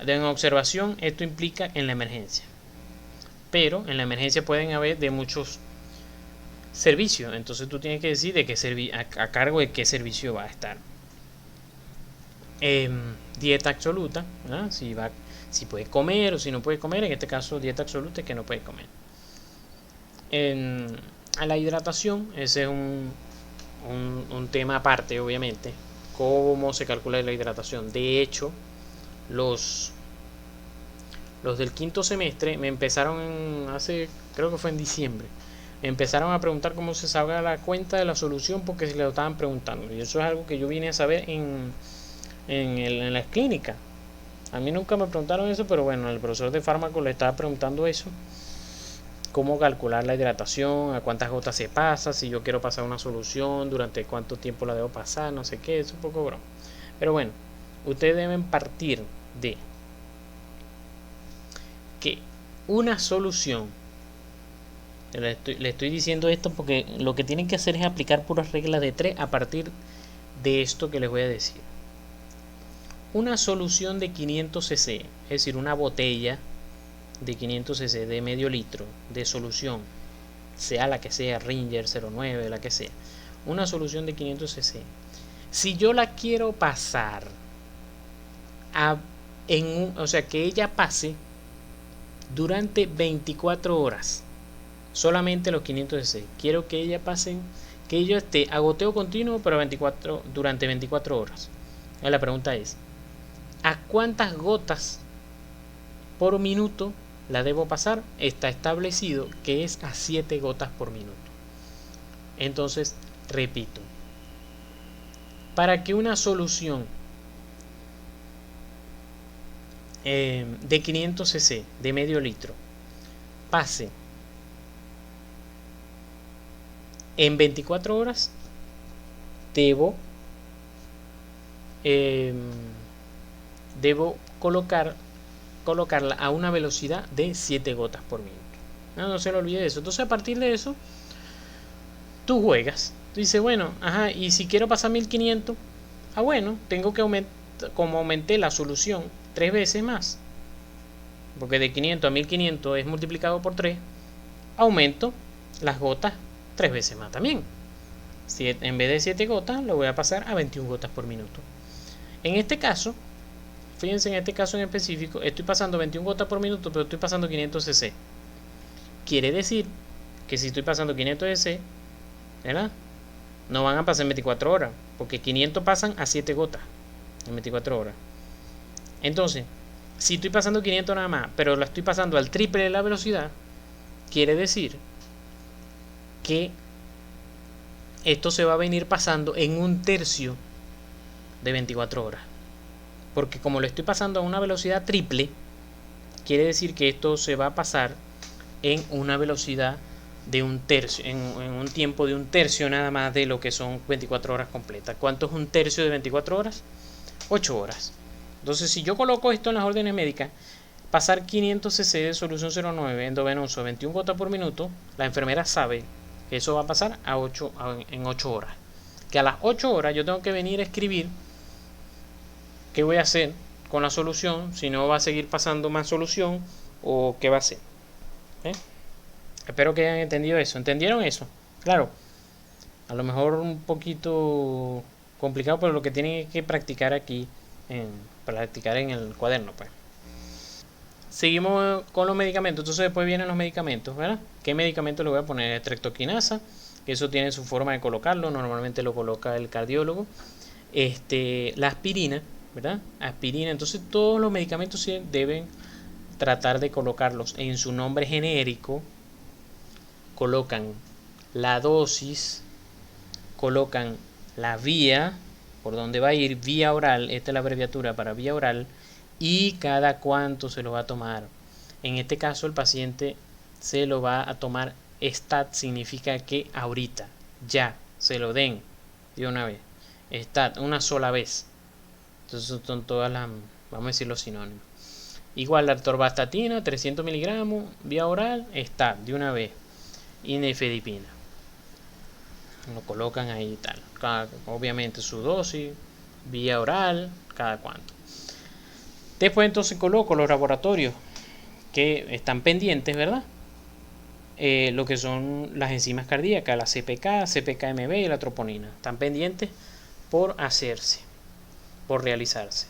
En observación, esto implica en la emergencia. Pero en la emergencia pueden haber de muchos servicios. Entonces tú tienes que decir de qué a cargo de qué servicio va a estar. Dieta absoluta, ¿no? Si puede comer o si no puede comer. En este caso, dieta absoluta es que no puede comer. A la hidratación, ese es un tema aparte, obviamente. Cómo se calcula la hidratación. De hecho, los del quinto semestre me empezaron creo que fue en diciembre, me empezaron a preguntar cómo se saca la cuenta de la solución porque se le lo estaban preguntando. Y eso es algo que yo vine a saber en las clínicas. A mí nunca me preguntaron eso, pero bueno, el profesor de fármaco le estaba preguntando eso. Cómo calcular la hidratación, a cuántas gotas se pasa, si yo quiero pasar una solución, durante cuánto tiempo la debo pasar, no sé qué, es un poco broma. Pero bueno, ustedes deben partir de que una solución, le estoy diciendo esto porque lo que tienen que hacer es aplicar puras reglas de 3 a partir de esto que les voy a decir. Una solución de 500 cc, es decir, una botella de 500 cc de medio litro de solución, sea la que sea, Ringer 09, la que sea, una solución de 500 cc, si yo la quiero pasar o sea, que ella pase durante 24 horas, solamente los 500 cc, quiero que ella pase, que ella esté a goteo continuo, pero durante 24 horas. La pregunta es, ¿a cuántas gotas por minuto la debo pasar? Está establecido que es a 7 gotas por minuto. Entonces, repito, para que una solución de 500 cc de medio litro pase en 24 horas, debo colocarla a una velocidad de 7 gotas por minuto. No se lo olvide de eso. Entonces, a partir de eso, tú juegas. Tú dices, bueno, y si quiero pasar 1500, bueno, tengo que como aumenté la solución 3 veces más, porque de 500 a 1500 es multiplicado por 3, aumento las gotas 3 veces más también. En vez de 7 gotas, lo voy a pasar a 21 gotas por minuto. En este caso, fíjense, en este caso en específico, estoy pasando 21 gotas por minuto, pero estoy pasando 500 cc. Quiere decir que si estoy pasando 500 cc, ¿verdad?, no van a pasar en 24 horas, porque 500 pasan a 7 gotas en 24 horas. Entonces, si estoy pasando 500 nada más, pero la estoy pasando al triple de la velocidad, quiere decir que esto se va a venir pasando en un tercio de 24 horas. Porque como lo estoy pasando a una velocidad triple, quiere decir que esto se va a pasar en una velocidad de un tercio, en un tiempo de un tercio nada más de lo que son 24 horas completas. ¿Cuánto es un tercio de 24 horas? 8 horas. Entonces, si yo coloco esto en las órdenes médicas, pasar 500 cc de solución 09 endovenoso a 21 gotas por minuto, la enfermera sabe Eso va a pasar en 8 horas. Que a las 8 horas yo tengo que venir a escribir qué voy a hacer con la solución, si no va a seguir pasando más solución o qué va a hacer. Espero que hayan entendido eso. ¿Entendieron eso? Claro, a lo mejor un poquito complicado, pero lo que tienen que practicar aquí, practicar en el cuaderno, pues. Seguimos con los medicamentos. Entonces después vienen los medicamentos, ¿verdad? ¿Qué medicamento le voy a poner? Streptokinasa, que eso tiene su forma de colocarlo. Normalmente lo coloca el cardiólogo. La aspirina, ¿verdad? Aspirina. Entonces todos los medicamentos sí deben tratar de colocarlos en su nombre genérico. Colocan la dosis, colocan la vía por donde va a ir, vía oral. Esta es la abreviatura para vía oral. Y cada cuánto se lo va a tomar. En este caso el paciente se lo va a tomar stat, significa que ahorita, ya, se lo den de una vez. Stat, una sola vez. Entonces son todas las, vamos a decir los sinónimos. Igual la atorvastatina, 300 miligramos, vía oral, stat, de una vez. Y nifedipina. Lo colocan ahí y tal. Obviamente su dosis, vía oral, cada cuánto. Después entonces coloco los laboratorios que están pendientes, ¿verdad? Lo que son las enzimas cardíacas, la CPK, CPKMB y la troponina. Están pendientes por hacerse, por realizarse.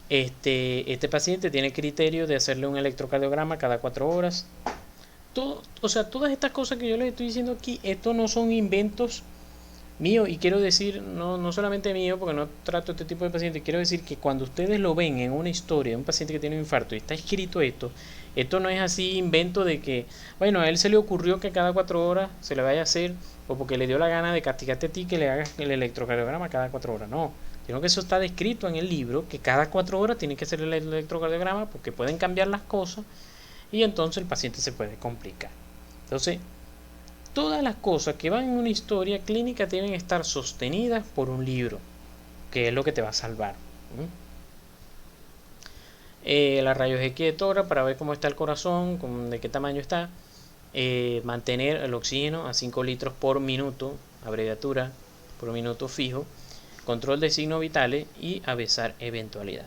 Este paciente tiene criterio de hacerle un electrocardiograma cada 4 horas. O sea, todas estas cosas que yo les estoy diciendo aquí, estos no son inventos míos, y quiero decir, no solamente mío, porque no trato este tipo de pacientes, quiero decir que cuando ustedes lo ven en una historia de un paciente que tiene un infarto y está escrito esto no es así invento de que, bueno, a él se le ocurrió que cada 4 horas se le vaya a hacer, o porque le dio la gana de castigarte a ti que le hagas el electrocardiograma cada 4 horas, no, sino que eso está descrito en el libro, que cada 4 horas tiene que hacer el electrocardiograma porque pueden cambiar las cosas y entonces el paciente se puede complicar. Entonces, todas las cosas que van en una historia clínica tienen que estar sostenidas por un libro, que es lo que te va a salvar. La rayos X de tórax para ver cómo está el corazón, de qué tamaño está. Mantener el oxígeno a 5 litros por minuto, abreviatura por minuto fijo. Control de signos vitales y avisar eventualidad.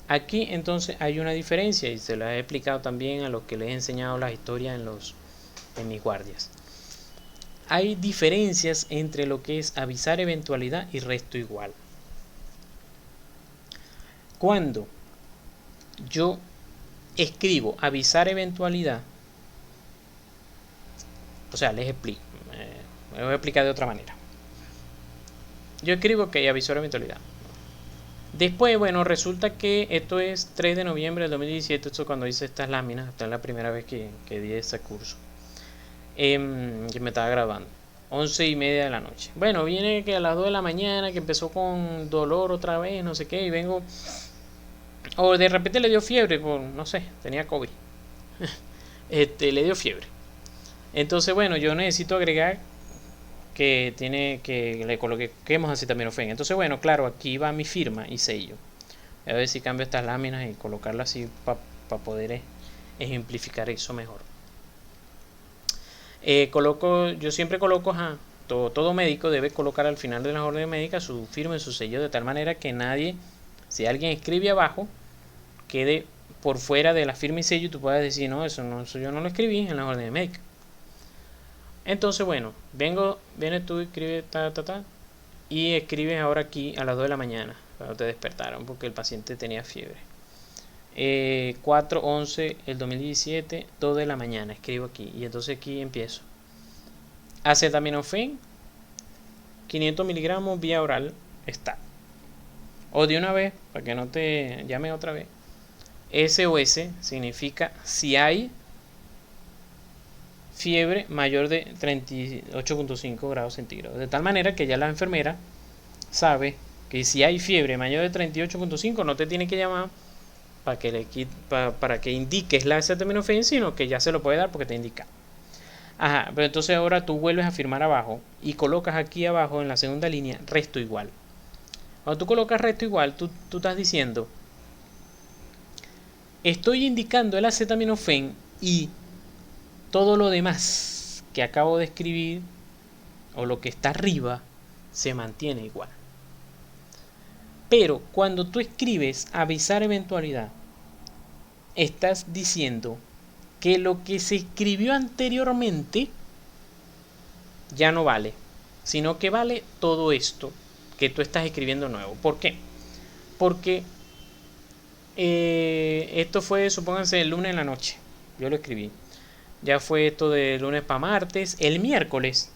Aquí entonces hay una diferencia y se la he explicado también a los que les he enseñado las historias en mis guardias. Hay diferencias entre lo que es avisar eventualidad y resto igual. Cuando yo escribo avisar eventualidad, o sea, les explico, me voy a explicar de otra manera. Yo escribo que avisar eventualidad. Después, bueno, resulta que esto es 3 de noviembre del 2017, esto es cuando hice estas láminas, esta es la primera vez que di ese curso. Que me estaba grabando 11:30 de la noche. Bueno, viene que a las 2 de la mañana, que empezó con dolor otra vez, no sé qué, y vengo, o de repente le dio fiebre, no sé, tenía COVID. Le dio fiebre. Entonces, bueno, yo necesito agregar que le coloquemos acetaminofén. Entonces, bueno, claro, aquí va mi firma y sello. A ver si cambio estas láminas y colocarlas así para poder ejemplificar eso mejor. Yo siempre coloco, todo médico debe colocar al final de las órdenes médicas su firma y su sello, de tal manera que nadie, si alguien escribe abajo, quede por fuera de la firma y sello y tú puedas decir, no, eso yo no lo escribí en las órdenes médicas. Entonces, bueno, vienes tú y escribes y escribes ahora aquí a las 2 de la mañana, cuando te despertaron porque el paciente tenía fiebre. 4/11 el 2017, 2 de la mañana, escribo aquí y entonces aquí empiezo. Acetaminofén 500 miligramos vía oral está. O de una vez, para que no te llame otra vez. SOS significa si hay fiebre mayor de 38.5 grados centígrados. De tal manera que ya la enfermera sabe que si hay fiebre mayor de 38.5 no te tiene que llamar para que indiques la acetaminofén, sino que ya se lo puede dar porque te indica. Pero entonces ahora tú vuelves a firmar abajo y colocas aquí abajo en la segunda línea resto igual. Cuando tú colocas resto igual, tú estás diciendo estoy indicando el acetaminofén y todo lo demás que acabo de escribir o lo que está arriba se mantiene igual. Pero cuando tú escribes avisar eventualidad, estás diciendo que lo que se escribió anteriormente ya no vale, sino que vale todo esto que tú estás escribiendo nuevo. ¿Por qué? Porque esto fue, supónganse, el lunes en la noche. Yo lo escribí. Ya fue esto de lunes para martes. El miércoles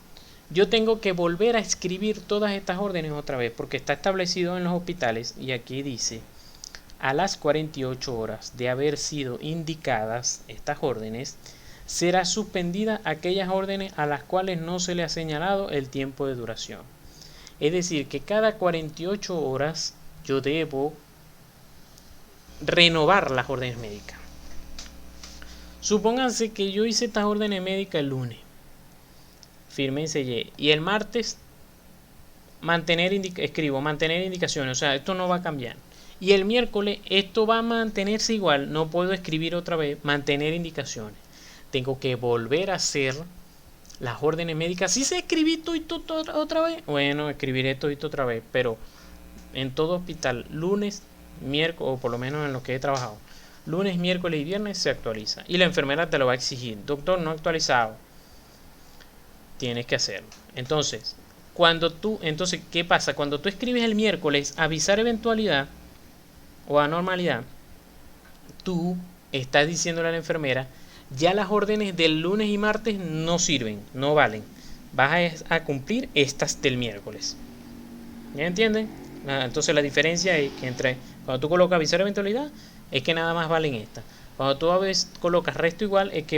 yo tengo que volver a escribir todas estas órdenes otra vez, porque está establecido en los hospitales, y aquí dice: a las 48 horas de haber sido indicadas estas órdenes, será suspendida aquellas órdenes a las cuales no se le ha señalado el tiempo de duración. Es decir, que cada 48 horas yo debo renovar las órdenes médicas. Supónganse que yo hice estas órdenes médicas el lunes, firmé y sellé, y el martes escribo mantener indicaciones, o sea, esto no va a cambiar. Y el miércoles esto va a mantenerse igual, no puedo escribir otra vez mantener indicaciones. Tengo que volver a hacer las órdenes médicas. Si se escribí todo otra vez, bueno, escribiré todo otra vez, pero en todo hospital, lunes, miércoles, o por lo menos en lo que he trabajado, lunes, miércoles y viernes se actualiza. Y la enfermera te lo va a exigir: doctor, no actualizado. Tienes que hacerlo. Entonces, ¿qué pasa? Cuando tú escribes el miércoles avisar eventualidad o anormalidad, tú estás diciéndole a la enfermera: ya las órdenes del lunes y martes no sirven, no valen. Vas a cumplir estas del miércoles. ¿Ya entienden? Entonces la diferencia es que entre cuando tú colocas avisar eventualidad, es que nada más valen estas. Cuando tú colocas resto igual, es que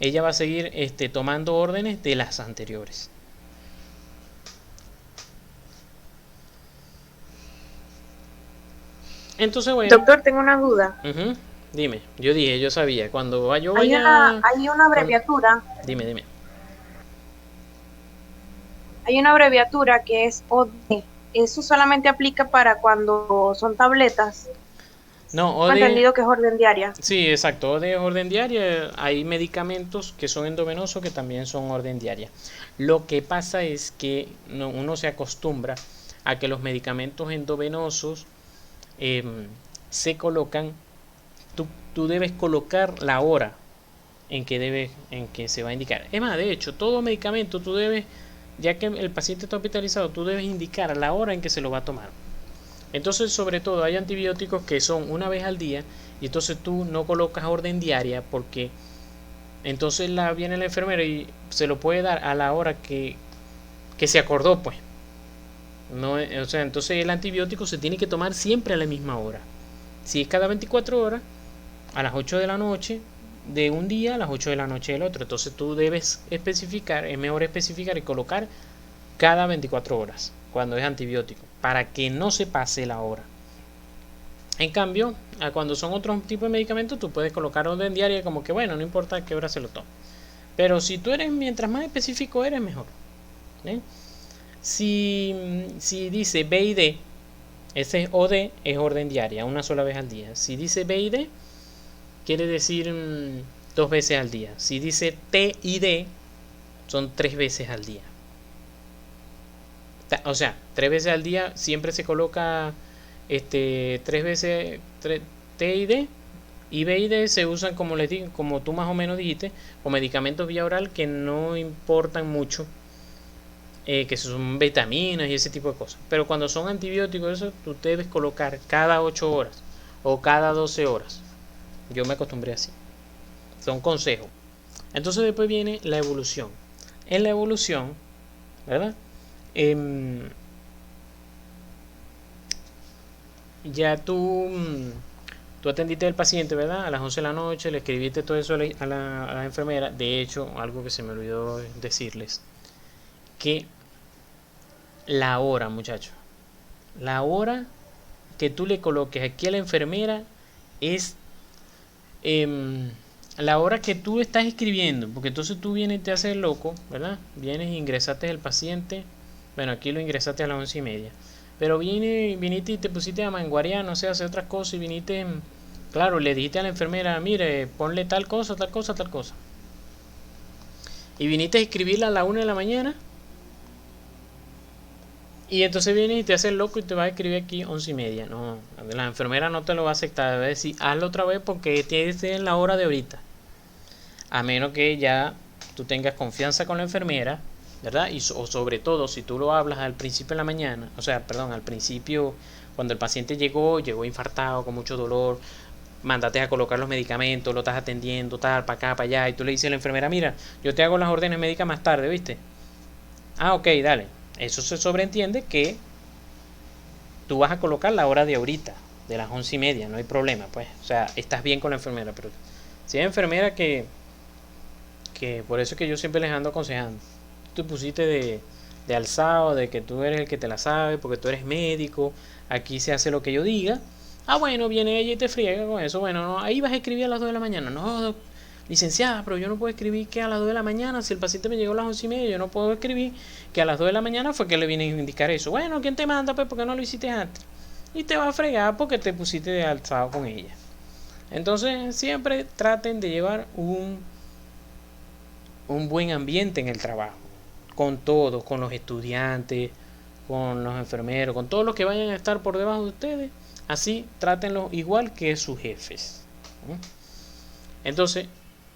ella va a seguir tomando órdenes de las anteriores. Entonces, bueno. Doctor, tengo una duda. Dime, yo sabía. Cuando yo hay una abreviatura. Dime. Hay una abreviatura que es OD. ¿Eso solamente aplica para cuando son tabletas? No, OD. He entendido que es orden diaria. Sí, exacto. OD es orden diaria. Hay medicamentos que son endovenosos que también son orden diaria. Lo que pasa es que uno se acostumbra a que los medicamentos endovenosos se colocan. Tú debes colocar la hora en que se va a indicar. Es más, de hecho, todo medicamento tú debes, ya que el paciente está hospitalizado, tú debes indicar la hora en que se lo va a tomar. Entonces, sobre todo, hay antibióticos que son una vez al día, y entonces tú no colocas orden diaria, porque entonces viene la enfermera y se lo puede dar a la hora que se acordó, pues. No, o sea, entonces el antibiótico se tiene que tomar siempre a la misma hora. Si es cada 24 horas, a las 8 de la noche de un día, a las 8 de la noche del otro. Entonces tú debes especificar, es mejor especificar y colocar cada 24 horas cuando es antibiótico, para que no se pase la hora. En cambio, cuando son otros tipos de medicamentos, tú puedes colocar orden diaria, como que bueno, no importa a qué hora se lo tome. Pero si tú mientras más específico eres, mejor. Si dice B y D, ese OD es orden diaria, una sola vez al día. Si dice B y D, quiere decir 2 veces al día. Si dice T y D, son 3 veces al día. O sea, 3 veces al día siempre se coloca 3 veces T y D. Y B y D se usan, como les digo, como tú más o menos dijiste, con medicamentos vía oral que no importan mucho, que son vitaminas y ese tipo de cosas. Pero cuando son antibióticos, eso tú debes colocar cada 8 horas o cada 12 horas. Yo me acostumbré así. Son consejos. Entonces después viene la evolución. En la evolución, ¿verdad? Ya tú atendiste al paciente, ¿verdad? A las 11 de la noche, le escribiste todo eso a la enfermera. De hecho, algo que se me olvidó decirles, que la hora, muchachos, la hora que tú le coloques aquí a la enfermera es la hora que tú estás escribiendo, porque entonces tú vienes y te haces loco, ¿verdad? Vienes e ingresaste el paciente. Bueno, aquí lo ingresaste a las 11:30, pero viniste y te pusiste a manguarear, no sé, hacer otras cosas, y viniste, claro, le dijiste a la enfermera: mire, ponle tal cosa, tal cosa, tal cosa. y viniste a escribirla a la 1 de la mañana, y entonces vienes y te haces loco y te vas a escribir aquí 11:30. No, la enfermera no te lo va a aceptar. Va a decir, hazlo otra vez porque tienes en la hora de ahorita. A menos que ya tú tengas confianza con la enfermera, ¿verdad? O sobre todo si tú lo hablas al principio de la mañana, o sea, perdón, al principio, cuando el paciente llegó infartado, con mucho dolor, mándate a colocar los medicamentos, lo estás atendiendo, tal, para acá, para allá, y tú le dices a la enfermera, mira, yo te hago las órdenes médicas más tarde, ¿viste? Ah, ok, dale. Eso se sobreentiende que tú vas a colocar la hora de ahorita, de las 11:30, no hay problema, pues. O sea, estás bien con la enfermera, pero si hay enfermera que por eso es que yo siempre les ando aconsejando. Tú pusiste de alzado, de que tú eres el que te la sabe, porque tú eres médico, aquí se hace lo que yo diga. Ah, bueno, viene ella y te friega con eso. Bueno, no, ahí vas a escribir a las 2 de la mañana. No, licenciada, pero yo no puedo escribir que a las 2 de la mañana, si el paciente me llegó a las 11:30, yo no puedo escribir que a las 2 de la mañana fue que le vine a indicar eso. Bueno, ¿quién te manda? Pues porque no lo hiciste antes. Y te va a fregar porque te pusiste de alzado con ella. Entonces, siempre traten de llevar un buen ambiente en el trabajo, con todos, con los estudiantes, con los enfermeros, con todos los que vayan a estar por debajo de ustedes. Así trátenlos igual que sus jefes. Entonces,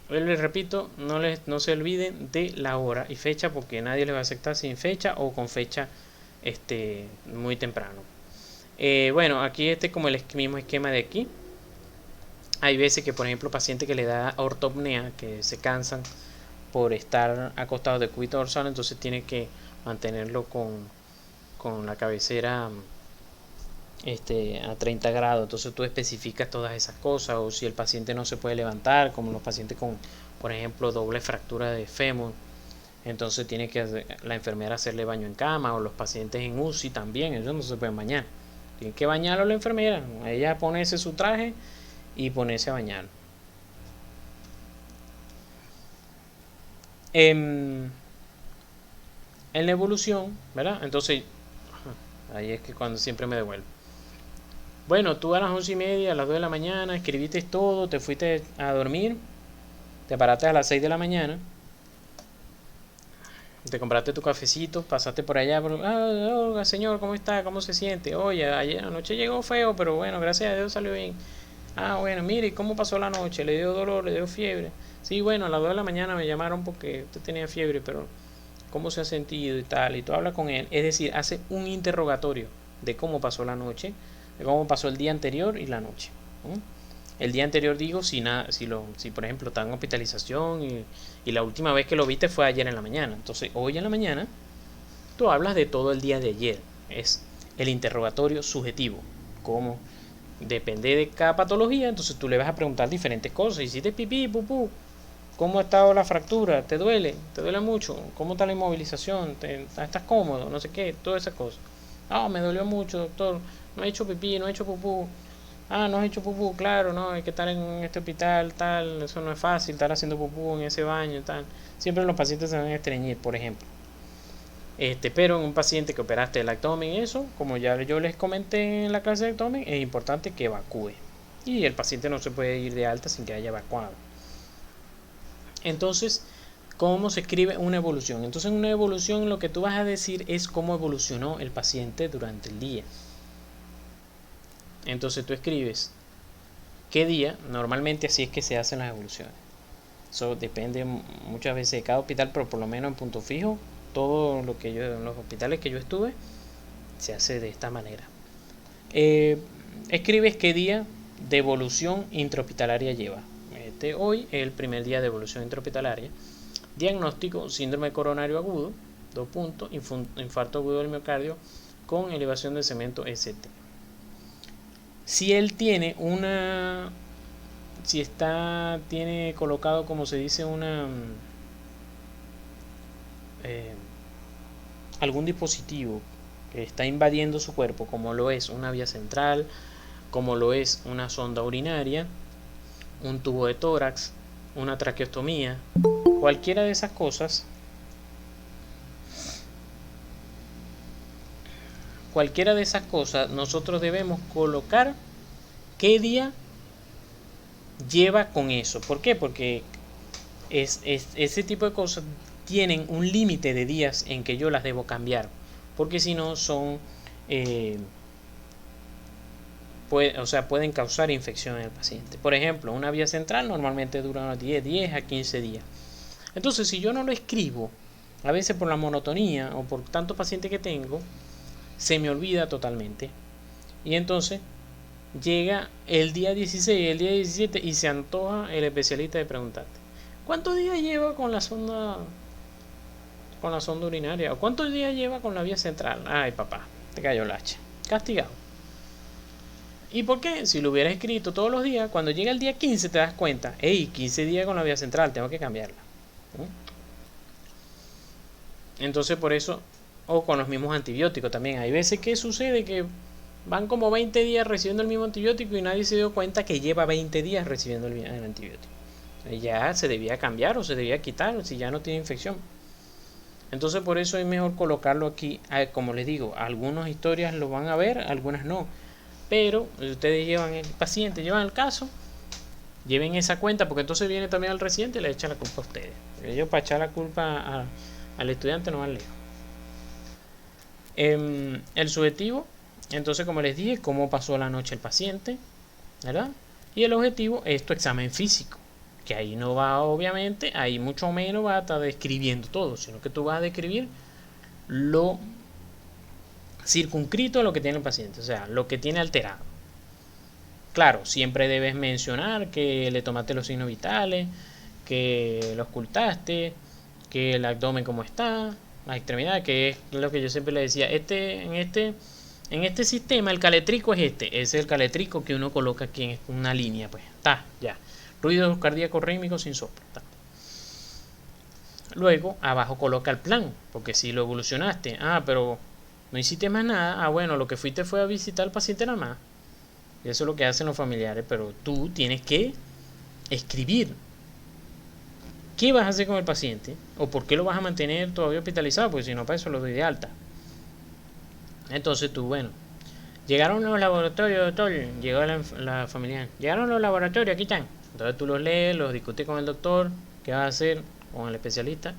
les repito, no se olviden de la hora y fecha, porque nadie les va a aceptar sin fecha o con fecha muy temprano. Bueno, aquí como el mismo esquema de aquí. Hay veces que, por ejemplo, paciente que le da ortopnea, que se cansan por estar acostados de cúbito dorsal, entonces tiene que mantenerlo con la cabecera a 30 grados. Entonces tú especificas todas esas cosas. O si el paciente no se puede levantar, como los pacientes con, por ejemplo, doble fractura de fémur, entonces tiene que la enfermera hacerle baño en cama. O los pacientes en UCI también, ellos no se pueden bañar, tiene que bañarlo la enfermera, ella ponerse su traje y ponerse a bañarlo. En la evolución, ¿verdad? Entonces, ahí es que cuando siempre me devuelvo. Bueno, tú a las 11:30, a las 2 de la mañana, escribiste todo, te fuiste a dormir, te paraste a las 6 de la mañana, te compraste tu cafecito, pasaste por allá, hola señor, ¿cómo está? ¿Cómo se siente? Oye, ayer anoche llegó feo, pero bueno, gracias a Dios salió bien. Ah, bueno, mire, ¿cómo pasó la noche? ¿Le dio dolor? ¿Le dio fiebre? Sí, bueno, a las 2 de la mañana me llamaron porque usted tenía fiebre, pero ¿cómo se ha sentido y tal? Y tú hablas con él, es decir, hace un interrogatorio de cómo pasó la noche, de cómo pasó el día anterior y la noche. El día anterior digo, si por ejemplo está en hospitalización y la última vez que lo viste fue ayer en la mañana. Entonces, hoy en la mañana, tú hablas de todo el día de ayer. Es el interrogatorio subjetivo, como depende de cada patología, entonces tú le vas a preguntar diferentes cosas. ¿Hiciste pipí, pupú? ¿Cómo ha estado la fractura? ¿Te duele? ¿Te duele mucho? ¿Cómo está la inmovilización? ¿Estás cómodo? No sé qué, todas esas cosas. Ah, me dolió mucho, doctor. No he hecho pipí, no he hecho pupú. Ah, no has hecho pupú, claro, no, hay que estar en este hospital, tal, eso no es fácil, estar haciendo pupú en ese baño, tal. Siempre los pacientes se van a estreñir, por ejemplo. Pero en un paciente que operaste el abdomen, eso, como ya yo les comenté en la clase de abdomen, es importante que evacúe. Y el paciente no se puede ir de alta sin que haya evacuado. Entonces, ¿cómo se escribe una evolución? Entonces, en una evolución lo que tú vas a decir es cómo evolucionó el paciente durante el día. Entonces tú escribes qué día, normalmente así es que se hacen las evoluciones. Eso depende muchas veces de cada hospital, pero por lo menos en Punto Fijo, todo lo que en los hospitales que yo estuve, se hace de esta manera. Escribes qué día de evolución intrahospitalaria lleva. Hoy es el primer día de evolución intrahospitalaria. Diagnóstico: síndrome coronario agudo, infarto agudo del miocardio con elevación de cemento ST. Si él tiene tiene colocado, como se dice, algún dispositivo que está invadiendo su cuerpo, como lo es una vía central, como lo es una sonda urinaria, un tubo de tórax, una traqueostomía, cualquiera de esas cosas, nosotros debemos colocar qué día lleva con eso. ¿Por qué? Porque ese tipo de cosas tienen un límite de días en que yo las debo cambiar, porque si no son pueden causar infección en el paciente. Por ejemplo, una vía central normalmente dura unos 10 a 15 días. Entonces, si yo no lo escribo, a veces por la monotonía o por tantos pacientes que tengo, se me olvida totalmente. Y entonces llega el día 16, el día 17 y se antoja el especialista de preguntarte: ¿cuántos días lleva con la sonda urinaria? ¿O cuántos días lleva con la vía central? Ay, papá, te cayó el hacha. Castigado. ¿Y por qué? Si lo hubieras escrito todos los días, cuando llega el día 15 te das cuenta: hey, 15 días con la vía central, tengo que cambiarla. Entonces, por eso, o con los mismos antibióticos también. Hay veces que sucede que van como 20 días recibiendo el mismo antibiótico y nadie se dio cuenta que lleva 20 días recibiendo el antibiótico. Ya se debía cambiar o se debía quitar si ya no tiene infección. Entonces, por eso es mejor colocarlo aquí. Como les digo, algunas historias lo van a ver, algunas no. Pero ustedes llevan el paciente, llevan el caso, lleven esa cuenta, porque entonces viene también al residente y le echa la culpa a ustedes. Ellos, para echar la culpa al estudiante, no van lejos. El subjetivo, entonces, como les dije, cómo pasó la noche el paciente, ¿verdad? Y el objetivo es tu examen físico, que ahí no va, obviamente, ahí mucho menos va a estar describiendo todo, sino que tú vas a describir lo circunscrito a lo que tiene el paciente, o sea, lo que tiene alterado. Claro, siempre debes mencionar que le tomaste los signos vitales, que lo ocultaste, que el abdomen cómo está, la extremidad, que es lo que yo siempre le decía, en este sistema el caletrico es ese es el caletrico que uno coloca aquí en una línea, pues, está, ya. Ruido cardíaco rítmico sin soplo, está. Luego, abajo coloca el plan, porque si lo evolucionaste, pero no hiciste más nada, bueno, lo que fuiste fue a visitar al paciente nada más. Y eso es lo que hacen los familiares, pero tú tienes que escribir qué vas a hacer con el paciente o por qué lo vas a mantener todavía hospitalizado, porque si no, para eso lo doy de alta. Entonces tú, bueno, llegaron los laboratorios, doctor, llegó la familiar, llegaron los laboratorios, aquí están. Entonces tú los lees, los discutes con el doctor, qué vas a hacer con el especialista.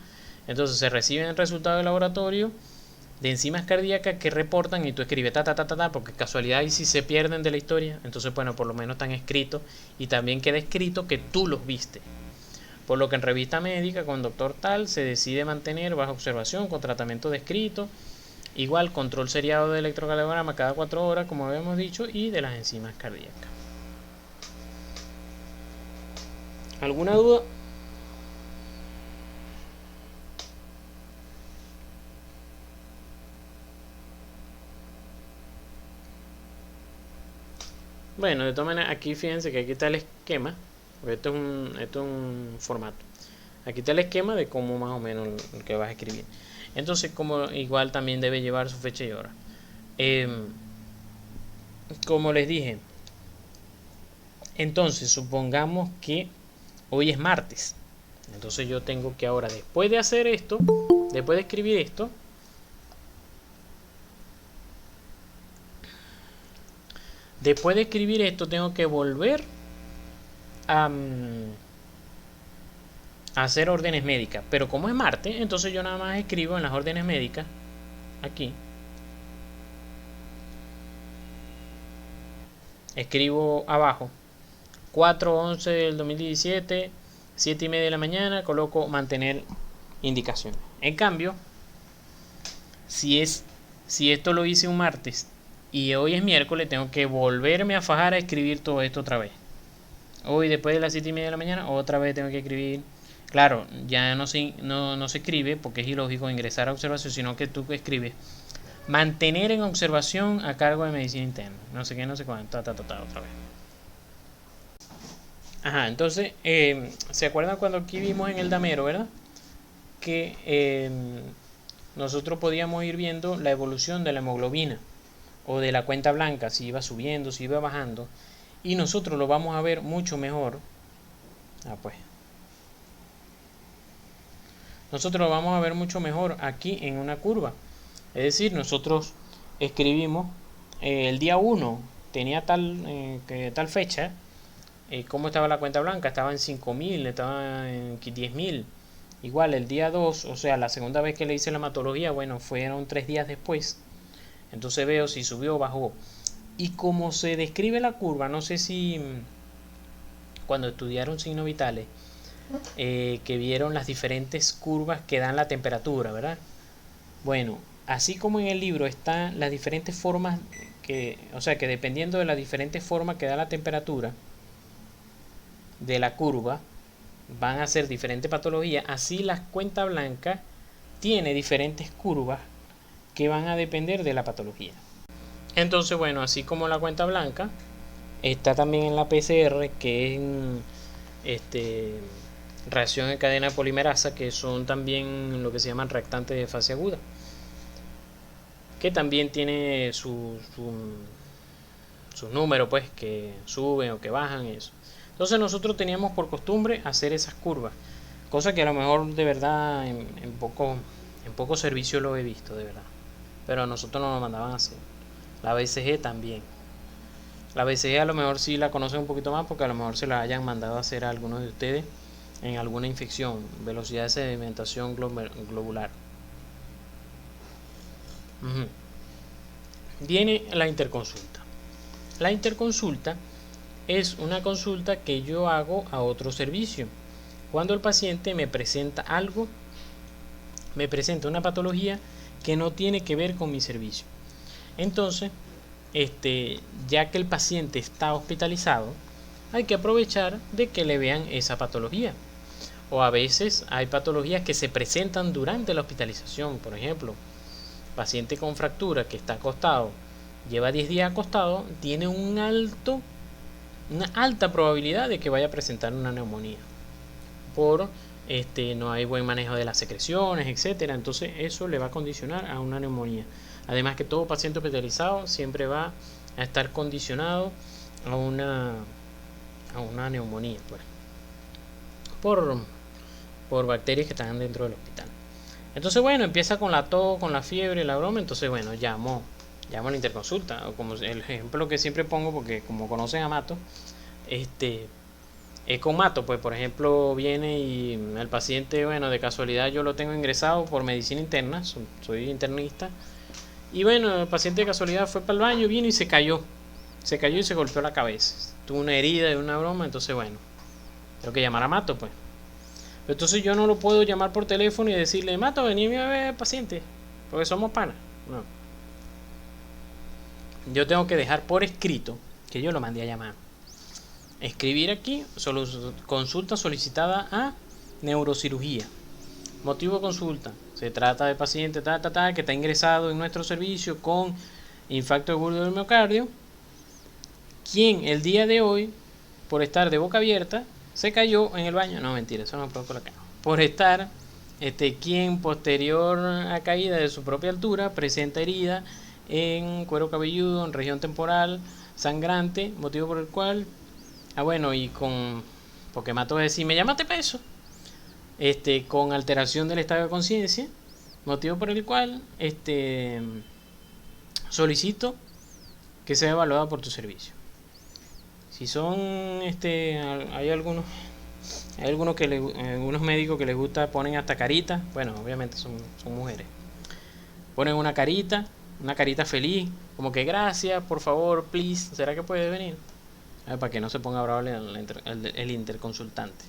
Entonces se reciben el resultado del laboratorio de enzimas cardíacas que reportan y tú escribes porque casualidad y si se pierden de la historia, entonces bueno, por lo menos están escritos y también queda escrito que tú los viste. Por lo que en revista médica con doctor tal se decide mantener bajo observación con tratamiento descrito, igual control seriado de electrocardiograma cada 4 horas como habíamos dicho y de las enzimas cardíacas. ¿Alguna duda? Bueno, de todas maneras, aquí fíjense que aquí está el esquema, porque esto es un formato. Aquí está el esquema de cómo más o menos lo que vas a escribir. Entonces, como igual también debe llevar su fecha y hora. Como les dije, entonces supongamos que hoy es martes. Entonces yo tengo que ahora, después de hacer esto, después de escribir esto, tengo que volver a hacer órdenes médicas. Pero como es martes, entonces yo nada más escribo en las órdenes médicas, aquí, escribo abajo 4/11 del 2017, 7:30 de la mañana, coloco mantener indicaciones. En cambio, si esto lo hice un martes y hoy es miércoles, tengo que volverme a fajar a escribir todo esto otra vez. Hoy después de las 7:30 de la mañana otra vez tengo que escribir. Claro, ya no se escribe porque es ilógico ingresar a observación, sino que tú escribes mantener en observación a cargo de medicina interna, no sé qué, no sé cuánto, otra vez. Ajá, entonces, ¿se acuerdan cuando aquí vimos en el damero, verdad? Que nosotros podíamos ir viendo la evolución de la hemoglobina o de la cuenta blanca, si iba subiendo, si iba bajando, y nosotros lo vamos a ver mucho mejor. Nosotros lo vamos a ver mucho mejor aquí en una curva. Es decir, nosotros escribimos el día 1 tenía tal fecha, cómo estaba la cuenta blanca, estaba en 5.000, estaba en 10.000, Igual el día 2, o sea, la segunda vez que le hice la hematología, bueno, fueron 3 días después. Entonces veo si subió o bajó. Y como se describe la curva, no sé si cuando estudiaron signos vitales, que vieron las diferentes curvas que dan la temperatura, ¿verdad? Bueno, así como en el libro están las diferentes formas que, o sea, que dependiendo de las diferentes formas que da la temperatura de la curva, van a ser diferentes patologías, así la cuenta blanca tiene diferentes curvas que van a depender de la patología. Entonces, bueno, así como la cuenta blanca, está también en la PCR, que es reacción en cadena de polimerasa, que son también lo que se llaman reactantes de fase aguda, que también tiene su número, pues, que suben o que bajan, eso. Entonces nosotros teníamos por costumbre hacer esas curvas, cosa que a lo mejor de verdad en poco servicio lo he visto, de verdad, pero a nosotros nos lo mandaban a hacer. La BCG también. La BCG a lo mejor sí la conocen un poquito más, porque a lo mejor se la hayan mandado a hacer a algunos de ustedes en alguna infección, velocidad de sedimentación globular. Viene la interconsulta. La interconsulta es una consulta que yo hago a otro servicio. Cuando el paciente me presenta algo, me presenta una patología que no tiene que ver con mi servicio. Entonces, ya que el paciente está hospitalizado, hay que aprovechar de que le vean esa patología. O a veces hay patologías que se presentan durante la hospitalización. Por ejemplo, paciente con fractura que está acostado, lleva 10 días acostado, tiene una alta probabilidad de que vaya a presentar una neumonía. No hay buen manejo de las secreciones, etcétera. Entonces eso le va a condicionar a una neumonía. Además que todo paciente hospitalizado siempre va a estar condicionado a una neumonía, pues, por bacterias que están dentro del hospital. Entonces, bueno, empieza con la tos, con la fiebre, la broma. Entonces, bueno, llamo a la interconsulta, o como el ejemplo que siempre pongo, porque como conocen a Mato, es con Mato. Pues, por ejemplo, viene y el paciente, bueno, de casualidad yo lo tengo ingresado por medicina interna, soy internista, y bueno, el paciente de casualidad fue para el baño, vino y se cayó y se golpeó la cabeza, tuvo una herida y una broma. Entonces, bueno, tengo que llamar a Mato, pues. Pero entonces yo no lo puedo llamar por teléfono y decirle, Mato, vení a ver al paciente, porque somos panas. No. Yo tengo que dejar por escrito que yo lo mandé a llamar. Escribir aquí, consulta solicitada a neurocirugía. Motivo de consulta: se trata de paciente que está ingresado en nuestro servicio con infarto agudo del miocardio, quien el día de hoy, por estar de boca abierta, se cayó en el baño. No, mentira, eso no lo puedo colocar. Por estar, quien posterior a caída de su propia altura presenta herida en cuero cabelludo, en región temporal, sangrante, motivo por el cual, porque Mato decir, me llamaste peso, con alteración del estado de conciencia, motivo por el cual solicito que sea evaluado por tu servicio. Si son, hay algunos algunos médicos que les gusta, ponen hasta carita. Bueno, obviamente son mujeres. Ponen una carita feliz, como que gracias, por favor, please, ¿será que puede venir? Para que no se ponga bravo el interconsultante,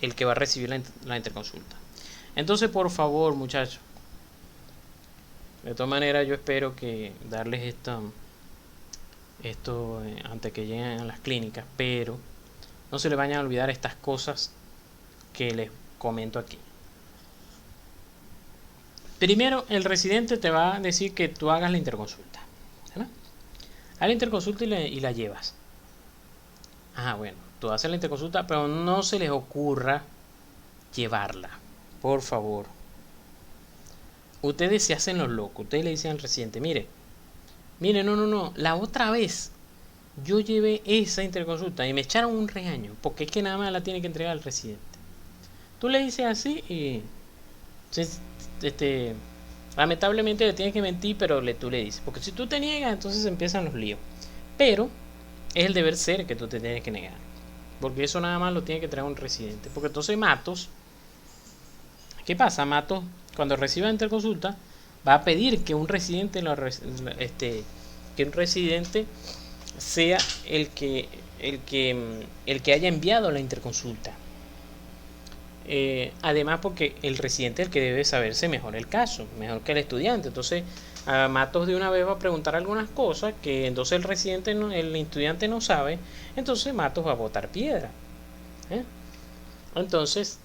el que va a recibir la interconsulta. Entonces, por favor, muchachos, de todas maneras yo espero que darles esto antes que lleguen a las clínicas, pero no se les vayan a olvidar estas cosas que les comento aquí. Primero, el residente te va a decir que tú hagas la interconsulta, ¿verdad? Haz la interconsulta y la llevas. Bueno, tú haces la interconsulta, pero no se les ocurra llevarla, por favor. Ustedes se hacen los locos. Ustedes le dicen al residente, mire, no, la otra vez yo llevé esa interconsulta y me echaron un regaño, porque es que nada más la tiene que entregar al residente. Tú le dices así y lamentablemente le tienes que mentir, pero tú le dices, porque si tú te niegas, entonces empiezan los líos. Pero es el deber ser que tú te tienes que negar, porque eso nada más lo tiene que traer un residente, porque entonces Matos ¿Qué pasa? Matos, cuando reciba interconsulta, va a pedir que un residente sea el que haya enviado la interconsulta. Además, porque el residente es el que debe saberse mejor el caso, mejor que el estudiante. Entonces, a Matos de una vez va a preguntar algunas cosas que entonces el estudiante no sabe. Entonces Matos va a botar piedra. Entonces,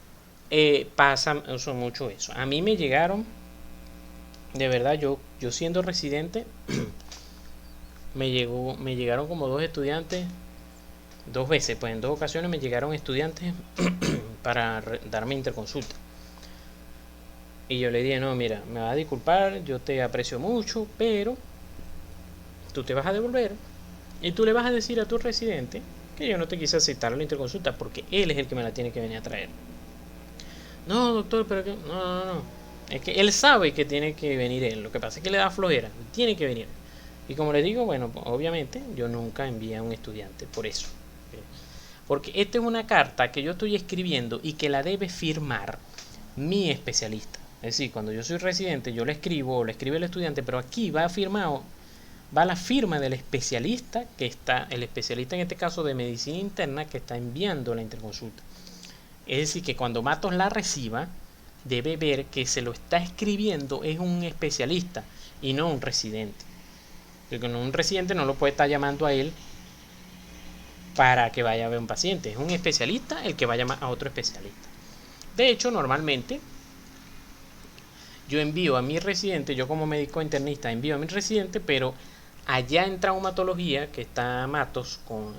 pasa mucho eso. A mí me llegaron, de verdad, yo siendo residente, me llegaron como 2 estudiantes, 2 veces, pues en 2 ocasiones me llegaron estudiantes para darme interconsulta. Y yo le dije, no, mira, me vas a disculpar, yo te aprecio mucho, pero tú te vas a devolver y tú le vas a decir a tu residente que yo no te quise aceptar la interconsulta porque él es el que me la tiene que venir a traer. No, doctor, pero que... No. Es que él sabe que tiene que venir él. Lo que pasa es que le da flojera. Tiene que venir. Y como les digo, bueno, obviamente yo nunca envié a un estudiante por eso. Porque esta es una carta que yo estoy escribiendo y que la debe firmar mi especialista. Es decir, cuando yo soy residente, yo le escribo o le escribe el estudiante, pero aquí va la firma del especialista el especialista en este caso de medicina interna que está enviando la interconsulta. Es decir, que cuando Matos la reciba, debe ver que se lo está escribiendo es un especialista y no un residente. Porque un residente no lo puede estar llamando a él para que vaya a ver un paciente. Es un especialista el que va a llamar a otro especialista. De hecho, normalmente yo envío a mi residente, yo como médico internista envío a mi residente, pero allá en traumatología, que está Matos con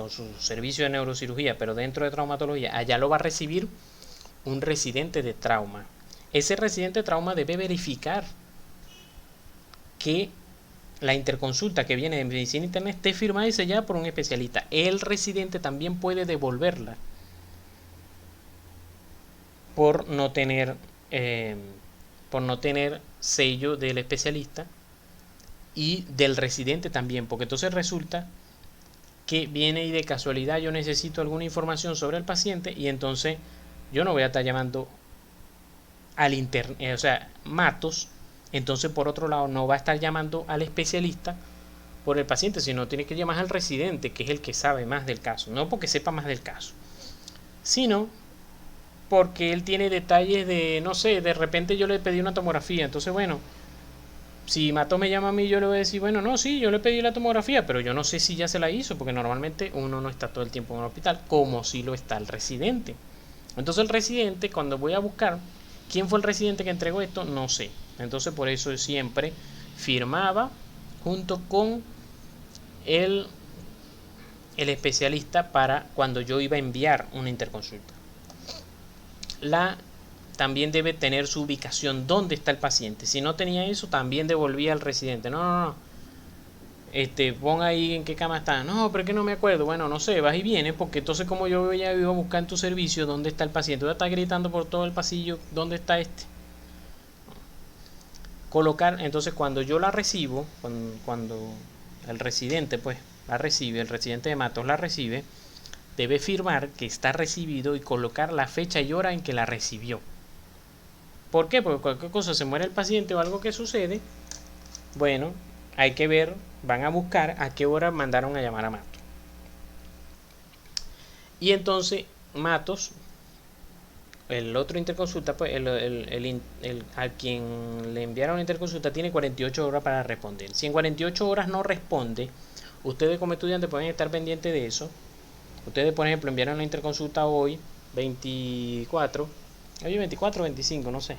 su servicio de neurocirugía, pero dentro de traumatología, allá lo va a recibir un residente de trauma. Ese residente de trauma debe verificar que la interconsulta que viene de medicina interna esté firmada y sellada por un especialista. El residente también puede devolverla por no tener sello del especialista y del residente también, porque entonces resulta que viene y de casualidad yo necesito alguna información sobre el paciente y entonces yo no voy a estar llamando al Matos, entonces por otro lado no va a estar llamando al especialista por el paciente, sino tiene que llamar al residente, que es el que sabe más del caso, no porque sepa más del caso, sino porque él tiene detalles de, no sé, de repente yo le pedí una tomografía, entonces bueno, si Matos me llama a mí, yo le voy a decir, bueno, no, sí, yo le pedí la tomografía, pero yo no sé si ya se la hizo, porque normalmente uno no está todo el tiempo en el hospital, como si lo está el residente. Entonces el residente, cuando voy a buscar quién fue el residente que entregó esto, no sé. Entonces por eso siempre firmaba junto con el especialista para cuando yo iba a enviar una interconsulta. También debe tener su ubicación, dónde está el paciente. Si no tenía eso, también devolvía al residente. No. Pon ahí en qué cama está. No, pero es que no me acuerdo. Bueno, no sé, vas y vienes, porque entonces como yo ya iba a buscar en tu servicio dónde está el paciente. Voy a estar gritando por todo el pasillo, ¿dónde está este? Colocar, entonces cuando yo la recibo, cuando el residente pues la recibe, el residente de Matos la recibe, debe firmar que está recibido y colocar la fecha y hora en que la recibió. ¿Por qué? Porque cualquier cosa, se muere el paciente o algo que sucede, bueno, hay que ver, van a buscar a qué hora mandaron a llamar a Matos. Y entonces Matos, el otro interconsulta, pues a quien le enviaron la interconsulta tiene 48 horas para responder. Si en 48 horas no responde, ustedes como estudiantes pueden estar pendientes de eso. Ustedes, por ejemplo, enviaron la interconsulta hoy, 24 o 25, no sé.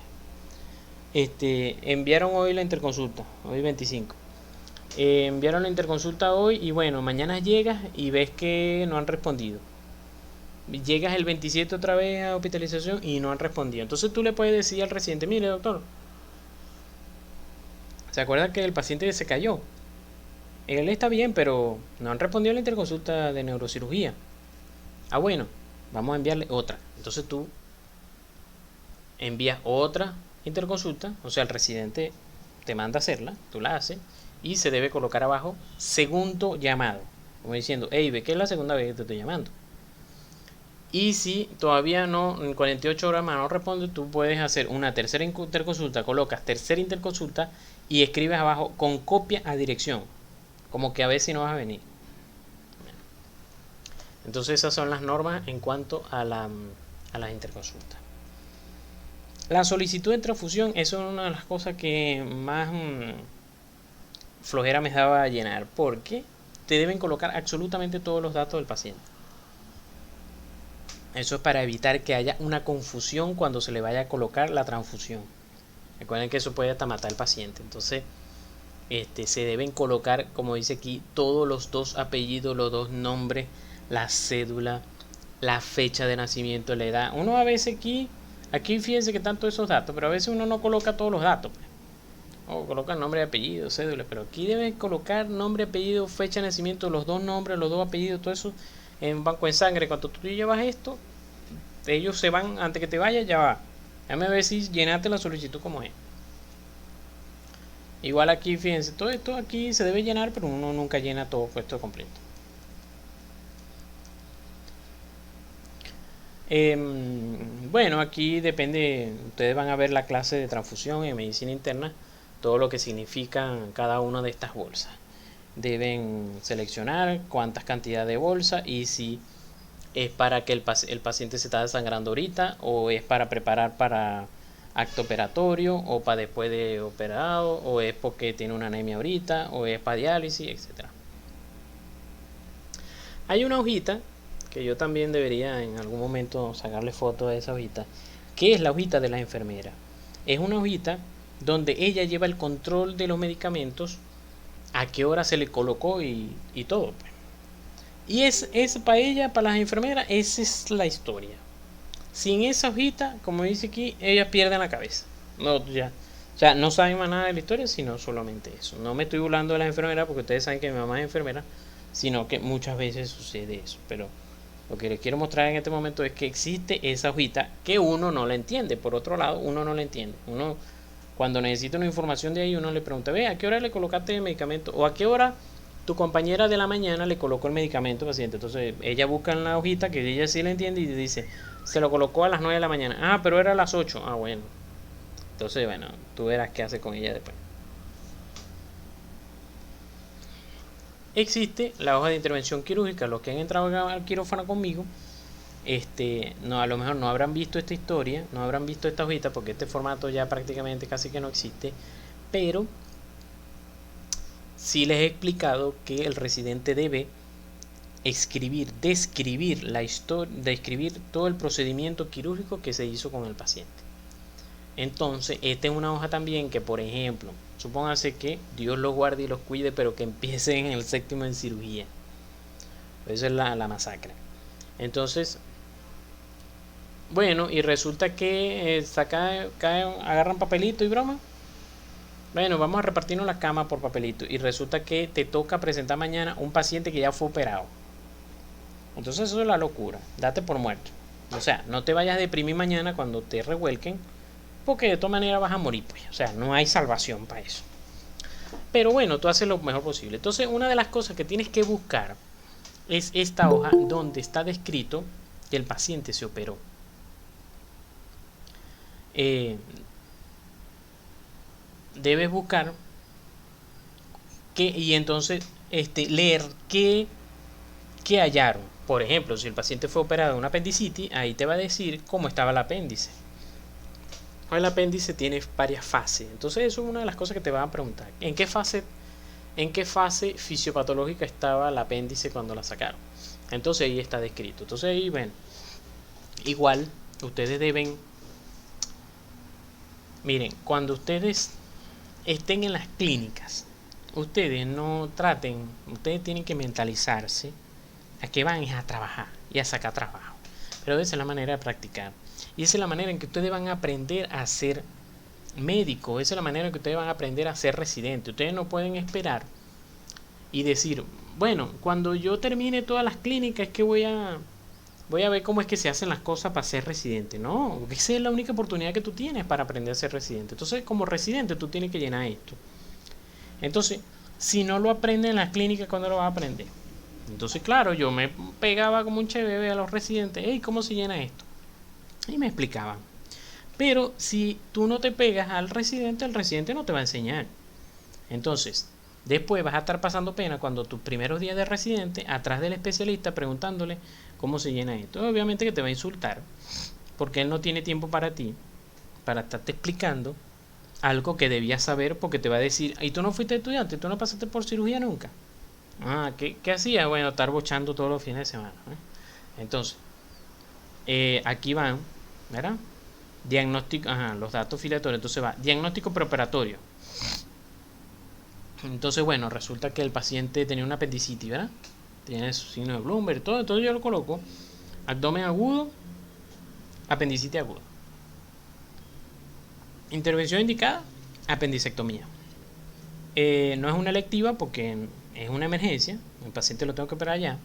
Enviaron hoy la interconsulta, hoy 25. Enviaron la interconsulta hoy y bueno, mañana llegas y ves que no han respondido. Llegas el 27 otra vez a hospitalización y no han respondido. Entonces tú le puedes decir al residente, mire doctor, ¿se acuerda que el paciente se cayó? Él está bien, pero no han respondido a la interconsulta de neurocirugía. Ah, bueno, vamos a enviarle otra. Entonces tú envías otra interconsulta, o sea, el residente te manda a hacerla, tú la haces, y se debe colocar abajo segundo llamado, como diciendo, hey, ve que es la segunda vez que te estoy llamando. Y si todavía no, en 48 horas más no responde, tú puedes hacer una tercera interconsulta, colocas tercera interconsulta y escribes abajo con copia a dirección, como que a ver si no vas a venir. Entonces esas son las normas en cuanto a las interconsultas. La solicitud de transfusión, eso es una de las cosas que más flojera me daba a llenar, porque te deben colocar absolutamente todos los datos del paciente. Eso es para evitar que haya una confusión cuando se le vaya a colocar la transfusión. Recuerden que eso puede hasta matar al paciente. Entonces, se deben colocar, como dice aquí, todos los 2 apellidos, los 2 nombres, la cédula, la fecha de nacimiento, la edad. Uno a veces aquí fíjense que están todos esos datos, pero a veces uno no coloca todos los datos. O coloca nombre, apellido, cédula, pero aquí deben colocar nombre, apellido, fecha de nacimiento, los 2 nombres, los 2 apellidos, todo eso en banco de sangre. Cuando tú llevas esto, ellos se van, antes que te vayas, ya va. Déjame ver si llenaste la solicitud como es. Igual aquí, fíjense, todo esto aquí se debe llenar, pero uno nunca llena todo esto completo. Bueno, aquí depende, ustedes van a ver la clase de transfusión en medicina interna, todo lo que significan cada una de estas bolsas. Deben seleccionar cuántas cantidades de bolsa y si es para que el paciente se está desangrando ahorita o es para preparar para acto operatorio o para después de operado o es porque tiene una anemia ahorita o es para diálisis, etc. Hay una hojita que yo también debería en algún momento sacarle foto a esa hojita, que es la hojita de la enfermera. Es una hojita donde ella lleva el control de los medicamentos, a qué hora se le colocó y todo. Y es para ella, para las enfermeras, esa es la historia. Sin esa hojita, como dice aquí, ellas pierden la cabeza. No, ya. O sea, no saben más nada de la historia, sino solamente eso. No me estoy burlando de las enfermeras porque ustedes saben que mi mamá es enfermera, sino que muchas veces sucede eso. Pero lo que les quiero mostrar en este momento es que existe esa hojita que uno no la entiende. Por otro lado, uno no la entiende. Uno, cuando necesita una información de ahí, uno le pregunta, ve, ¿a qué hora le colocaste el medicamento? O ¿a qué hora tu compañera de la mañana le colocó el medicamento al paciente? Entonces ella busca en la hojita, que ella sí la entiende, y dice, se lo colocó a las 9 de la mañana. Ah, pero era a las 8. Ah, bueno. Entonces, bueno, tú verás qué hace con ella después. Existe la hoja de intervención quirúrgica. Los que han entrado al quirófano conmigo, no, a lo mejor no habrán visto esta historia, no habrán visto esta hojita, porque este formato ya prácticamente casi que no existe, pero sí les he explicado que el residente debe describir la historia, describir todo el procedimiento quirúrgico que se hizo con el paciente. Entonces, esta es una hoja también que, por ejemplo, supóngase que Dios los guarde y los cuide, pero que empiecen en el 7º en cirugía. Esa es la masacre. Entonces, bueno, y resulta que agarran papelito y broma. Bueno, vamos a repartirnos las camas por papelito. Y resulta que te toca presentar mañana un paciente que ya fue operado. Entonces eso es la locura. Date por muerto. O sea, no te vayas a deprimir mañana cuando te revuelquen, porque de todas maneras vas a morir, pues. O sea, no hay salvación para eso. Pero bueno, tú haces lo mejor posible. Entonces, una de las cosas que tienes que buscar es esta hoja donde está descrito que el paciente se operó. Debes buscar y entonces leer qué hallaron. Por ejemplo, si el paciente fue operado de una apendicitis, ahí te va a decir cómo estaba el apéndice. El apéndice tiene varias fases. Entonces eso es una de las cosas que te van a preguntar. ¿En qué fase fisiopatológica estaba el apéndice cuando la sacaron? Entonces ahí está descrito. Entonces ahí ven. Igual ustedes deben, miren, cuando ustedes estén en las clínicas, ustedes tienen que mentalizarse a que van a trabajar y a sacar trabajo. Pero esa es la manera de practicar. Y esa es la manera en que ustedes van a aprender a ser médicos. Esa es la manera en que ustedes van a aprender a ser residentes. Ustedes no pueden esperar y decir, bueno, cuando yo termine todas las clínicas es que voy a ver cómo es que se hacen las cosas para ser residente. No, esa es la única oportunidad que tú tienes para aprender a ser residente. Entonces, como residente, tú tienes que llenar esto. Entonces, si no lo aprendes en las clínicas, ¿cuándo lo vas a aprender? Entonces, claro, yo me pegaba como un bebé a los residentes, hey, ¿cómo se llena esto? Y me explicaban. Pero si tú no te pegas al residente, el residente no te va a enseñar. Entonces, después vas a estar pasando pena cuando tus primeros días de residente, atrás del especialista preguntándole cómo se llena esto. Obviamente que te va a insultar, porque él no tiene tiempo para ti, para estarte explicando algo que debías saber, porque te va a decir, ¿y tú no fuiste estudiante? ¿Tú no pasaste por cirugía nunca? Ah, ¿qué hacía? Bueno, estar bochando todos los fines de semana. Entonces, aquí van, ¿verdad? Diagnóstico, los datos filiatorios. Entonces va, diagnóstico preoperatorio. Entonces, bueno, resulta que el paciente tenía una apendicitis, ¿verdad? Tiene su signo de Bloomberg, todo. Entonces yo lo coloco. Abdomen agudo, apendicitis agudo. Intervención indicada, apendicectomía. No es una electiva porque es una emergencia, el paciente lo tengo que operar ya,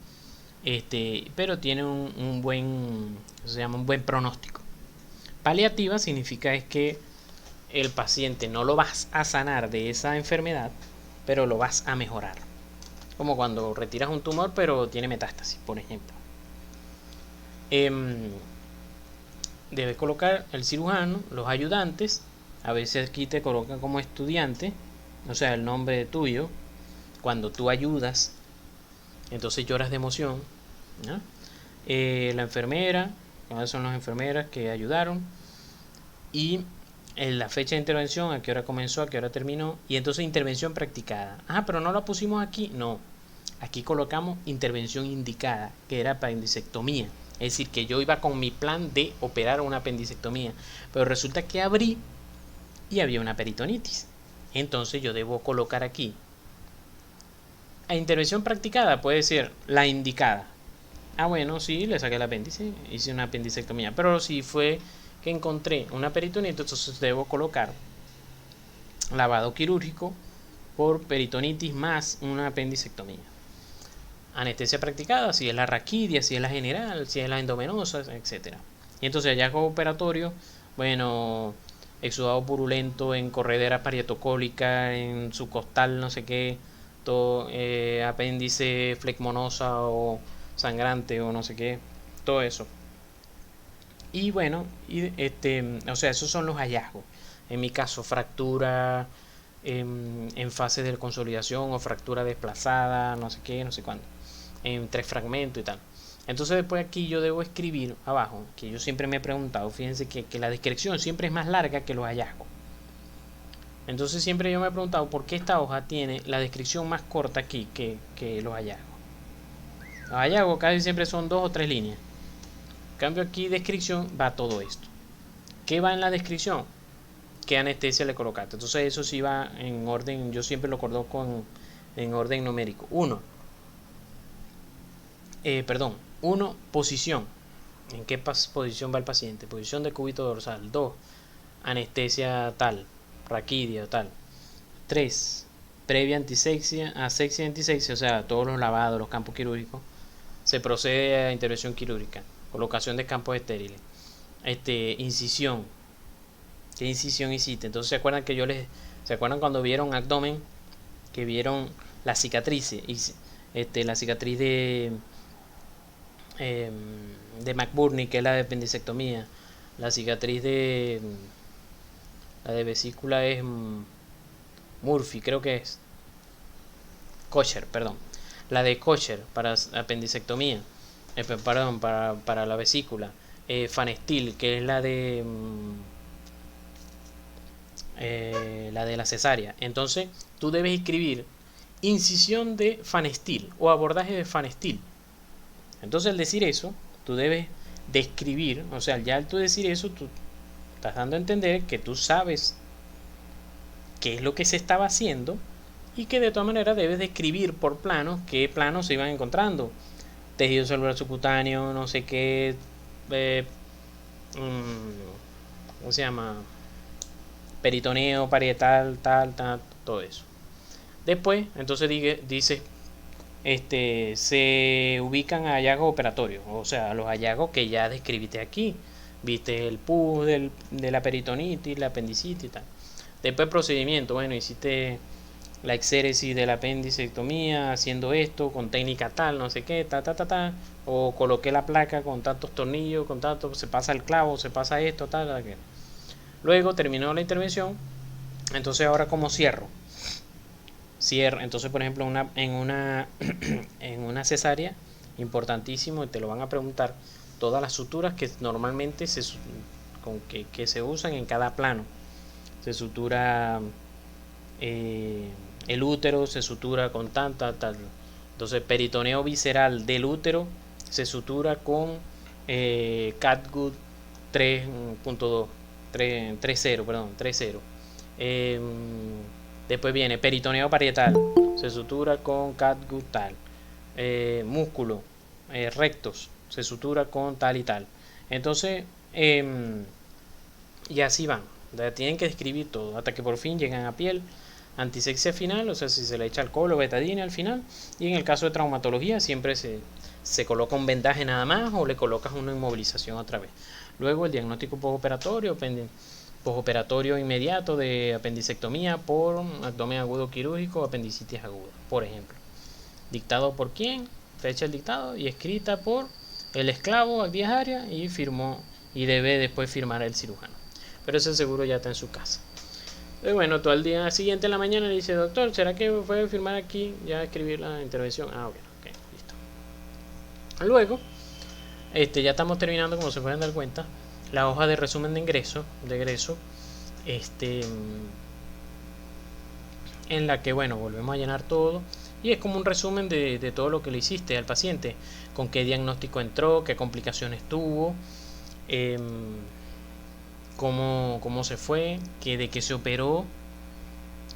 pero tiene un buen, se llama un buen pronóstico. Paliativa significa es que el paciente no lo vas a sanar de esa enfermedad, pero lo vas a mejorar. Como cuando retiras un tumor pero tiene metástasis, por ejemplo. Debes colocar el cirujano, los ayudantes. A veces aquí te colocan como estudiante, o sea, el nombre tuyo. Cuando tú ayudas, entonces lloras de emoción, ¿no? La enfermera, ¿cuáles son las enfermeras que ayudaron? Y la fecha de intervención, a qué hora comenzó, a qué hora terminó. Y entonces intervención practicada. Pero no la pusimos aquí. No, aquí colocamos intervención indicada, que era apendicectomía. Es decir, que yo iba con mi plan de operar una apendicectomía, pero resulta que abrí y había una peritonitis. Entonces yo debo colocar aquí a intervención practicada, puede ser la indicada. Bueno, sí, le saqué el apéndice, hice una apendicectomía. Pero si fue que encontré una peritonitis, entonces debo colocar lavado quirúrgico por peritonitis más una apendicectomía. Anestesia practicada, si es la raquidia, si es la general, si es la endovenosa, etc. Y entonces hallazgo operatorio, bueno, exudado purulento en corredera parietocólica, en su costal, no sé qué, todo, apéndice flegmonosa o sangrante o no sé qué, todo eso. Y bueno, o sea, esos son los hallazgos. En mi caso, fractura en fase de consolidación o fractura desplazada, no sé qué, no sé cuándo, en 3 fragmentos y tal. Entonces después aquí yo debo escribir abajo, que yo siempre me he preguntado, fíjense que la descripción siempre es más larga que los hallazgos. Entonces siempre yo me he preguntado por qué esta hoja tiene la descripción más corta aquí que los hallazgos. Los hallazgos casi siempre son 2 o 3 líneas. En cambio aquí descripción va todo esto. ¿Qué va en la descripción? ¿Qué anestesia le colocaste? Entonces eso sí va en orden, yo siempre lo coloco en orden numérico. 1, posición. ¿En qué posición va el paciente? Posición de cúbito dorsal. 2, anestesia tal, raquidia o tal. 3, previa antisexia, asexia y antisexia, o sea, todos los lavados, los campos quirúrgicos. Se procede a intervención quirúrgica, colocación de campos estériles. Incisión. ¿Qué incisión hiciste? Entonces ¿se acuerdan cuando vieron abdomen? Que vieron la cicatriz, la cicatriz de McBurney, que es la de apendicectomía. La cicatriz de la de vesícula es Murphy, creo que es Kocher, perdón. La de Kocher para apendicectomía, perdón, para la vesícula. Fanestil, que es la de la cesárea. Entonces tú debes escribir incisión de Fanestil o abordaje de Fanestil. Entonces al decir eso, tú debes describir, o sea, ya al tú decir eso, tú estás dando a entender que tú sabes qué es lo que se estaba haciendo y que de todas maneras debes describir por planos qué planos se iban encontrando. Tejido celular subcutáneo, no sé qué, ¿cómo se llama? Peritoneo, parietal, tal, todo eso. Después, entonces dice se ubican a hallazgos operatorios, o sea, los hallazgos que ya describiste aquí. Viste el pus de la peritonitis, la apendicitis y tal. Después procedimiento, bueno, hiciste la exéresis de la apendicectomía haciendo esto con técnica tal, no sé qué, o coloqué la placa con tantos tornillos, con tantos, se pasa el clavo, se pasa esto, tal. Luego terminó la intervención, entonces ahora como cierro. Entonces por ejemplo en una cesárea, importantísimo, te lo van a preguntar, todas las suturas que normalmente que se usan en cada plano. Se sutura el útero, se sutura con tal. Entonces peritoneo visceral del útero se sutura con Catgut 3.2 3.0. Después viene peritoneo parietal, se sutura con Catgut tal. Músculo rectos, se sutura con tal y tal. Entonces, y así van. Tienen que describir todo hasta que por fin llegan a piel. Antisexia final, o sea, si se le echa alcohol o betadine al final. Y en el caso de traumatología siempre se coloca un vendaje nada más o le colocas una inmovilización otra vez. Luego el diagnóstico postoperatorio inmediato de apendicectomía por abdomen agudo quirúrgico o apendicitis aguda, por ejemplo. Dictado por quién, fecha el dictado y escrita por el esclavo Díaz Arias y firmó y debe después firmar el cirujano. Pero ese seguro ya está en su casa. Y bueno, todo el día siguiente en la mañana le dice, doctor, ¿será que puede firmar aquí? Ya escribir la intervención. Ok, listo. Luego, ya estamos terminando, como se pueden dar cuenta, la hoja de resumen de egreso, en la que, bueno, volvemos a llenar todo. Y es como un resumen de todo lo que le hiciste al paciente, con qué diagnóstico entró, qué complicaciones tuvo, cómo se fue, de qué se operó,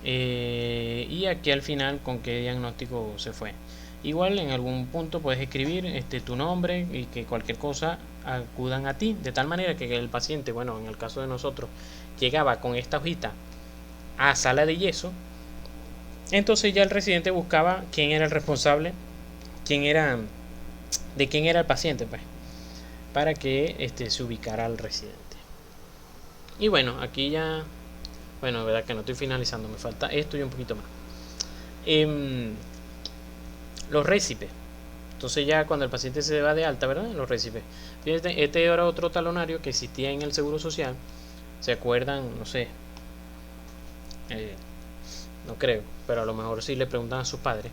y aquí al final con qué diagnóstico se fue. Igual en algún punto puedes escribir tu nombre y que cualquier cosa acudan a ti, de tal manera que el paciente, bueno, en el caso de nosotros, llegaba con esta hojita a sala de yeso. Entonces ya el residente buscaba quién era el responsable, de quién era el paciente, pues, para que se ubicara al residente. Y bueno, aquí ya, bueno, verdad que no estoy finalizando, me falta esto y un poquito más. Los récipes. Entonces ya cuando el paciente se va de alta, ¿verdad? Los récipes. Fíjate, este era otro talonario que existía en el Seguro Social. ¿Se acuerdan? No sé. No creo, pero a lo mejor sí le preguntan a sus padres.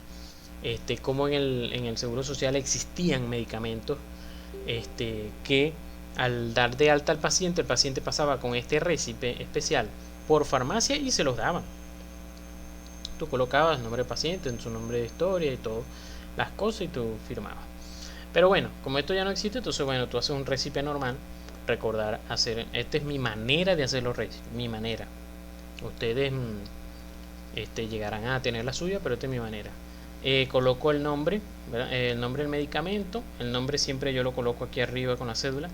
Cómo en el Seguro Social existían medicamentos que al dar de alta al paciente, el paciente pasaba con este récipe especial por farmacia y se los daban. Tú colocabas el nombre del paciente, en su nombre de historia y todo, las cosas, y tú firmabas. Pero bueno, como esto ya no existe, entonces bueno, tú haces un récipe normal. Recordar hacer, esta es mi manera de hacer los récipes, mi manera. Ustedes llegarán a tener la suya, pero esta es mi manera. Coloco el nombre, ¿verdad? El nombre del medicamento. El nombre siempre yo lo coloco aquí arriba con la cédula.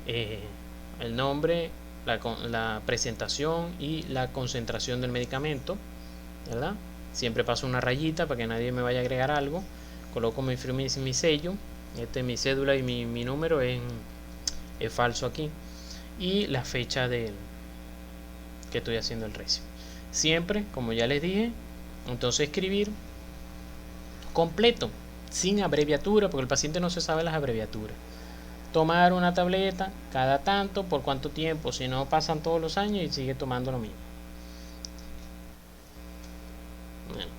El nombre, la presentación y la concentración del medicamento, ¿verdad? Siempre paso una rayita para que nadie me vaya a agregar algo. Coloco mi firma y mi sello. Mi cédula y mi número es falso aquí. Y la fecha que estoy haciendo el récipe. Siempre, como ya les dije, entonces escribir completo, sin abreviatura, porque el paciente no se sabe las abreviaturas. Tomar una tableta cada tanto, por cuánto tiempo, si no pasan todos los años y sigue tomando lo mismo. Bueno,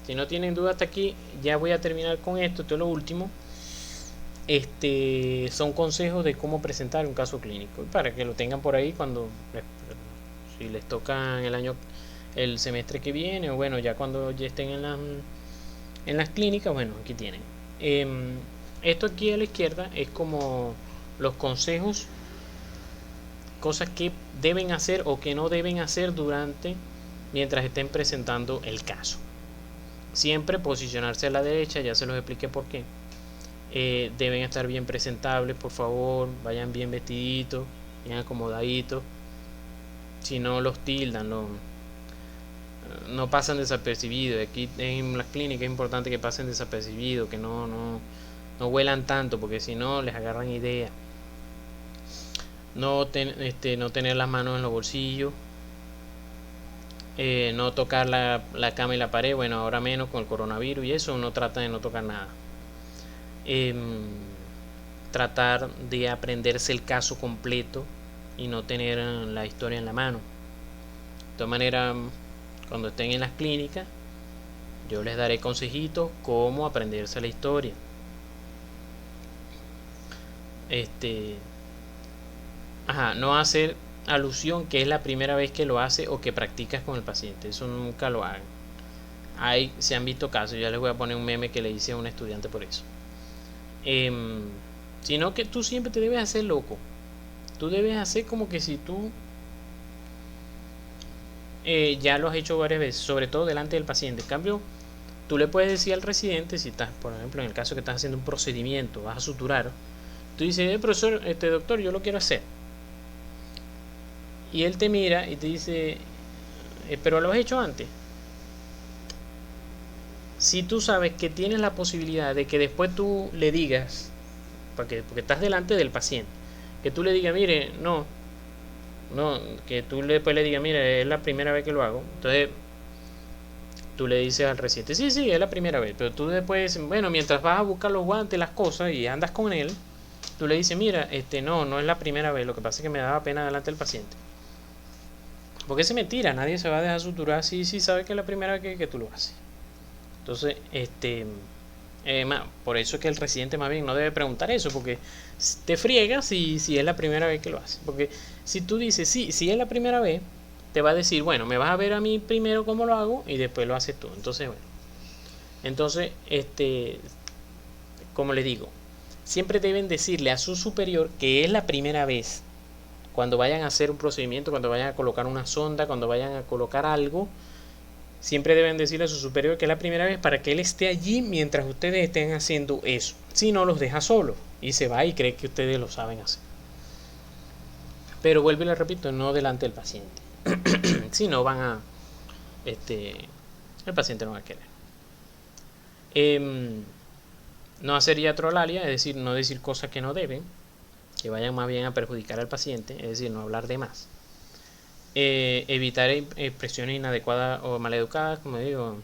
si no tienen duda hasta aquí, ya voy a terminar con esto. Esto es lo último. Son consejos de cómo presentar un caso clínico, y para que lo tengan por ahí cuando si les toca el semestre que viene, o bueno, ya cuando ya estén en las clínicas, bueno, aquí tienen. Esto aquí a la izquierda es como los consejos, cosas que deben hacer o que no deben hacer mientras estén presentando el caso. Siempre posicionarse a la derecha, ya se los expliqué por qué. Deben estar bien presentables, por favor, vayan bien vestiditos, bien acomodaditos. Si no los tildan, no pasan desapercibidos. Aquí en las clínicas es importante que pasen desapercibidos, que no huelan tanto, porque si no les agarran idea. No tener las manos en los bolsillos. No tocar la cama y la pared, bueno, ahora menos con el coronavirus y eso, uno trata de no tocar nada. Tratar de aprenderse el caso completo y no tener la historia en la mano. De todas maneras, cuando estén en las clínicas, yo les daré consejitos cómo aprenderse la historia. No hacer alusión que es la primera vez que lo hace o que practicas con el paciente, eso nunca lo hagan. Se han visto casos, ya les voy a poner un meme que le hice a un estudiante por eso. Sino que tú siempre te debes hacer loco, tú debes hacer como que si tú ya lo has hecho varias veces, sobre todo delante del paciente. En cambio, tú le puedes decir al residente, si estás, por ejemplo, en el caso que estás haciendo un procedimiento, vas a suturar, tú dices, profesor, doctor, yo lo quiero hacer. Y él te mira y te dice, pero lo has hecho antes. Si tú sabes que tienes la posibilidad de que después tú le digas, porque estás delante del paciente, que tú le digas, mire, no, que tú después le digas, mire, es la primera vez que lo hago. Entonces tú le dices al residente, sí, es la primera vez, pero tú después, bueno, mientras vas a buscar los guantes, las cosas y andas con él, tú le dices, mira, no es la primera vez, lo que pasa es que me daba pena delante del paciente. Porque es mentira, nadie se va a dejar suturar si sabe que es la primera vez que tú lo haces. Entonces, por eso es que el residente más bien no debe preguntar eso, porque te friega si es la primera vez que lo hace. Porque si tú dices, sí, si es la primera vez, te va a decir, bueno, me vas a ver a mí primero cómo lo hago y después lo haces tú. Entonces, bueno. Entonces, como les digo, siempre deben decirle a su superior que es la primera vez. Cuando vayan a hacer un procedimiento, cuando vayan a colocar una sonda, cuando vayan a colocar algo, siempre deben decirle a su superior que es la primera vez para que él esté allí mientras ustedes estén haciendo eso. Si no, los deja solos y se va y cree que ustedes lo saben hacer. Pero vuelvo y le repito, no delante del paciente. Si no, van a... el paciente no va a querer. No hacer iatrolalia, es decir, no decir cosas que no deben, que vayan más bien a perjudicar al paciente, es decir, no hablar de más. Evitar expresiones inadecuadas o maleducadas, como digo,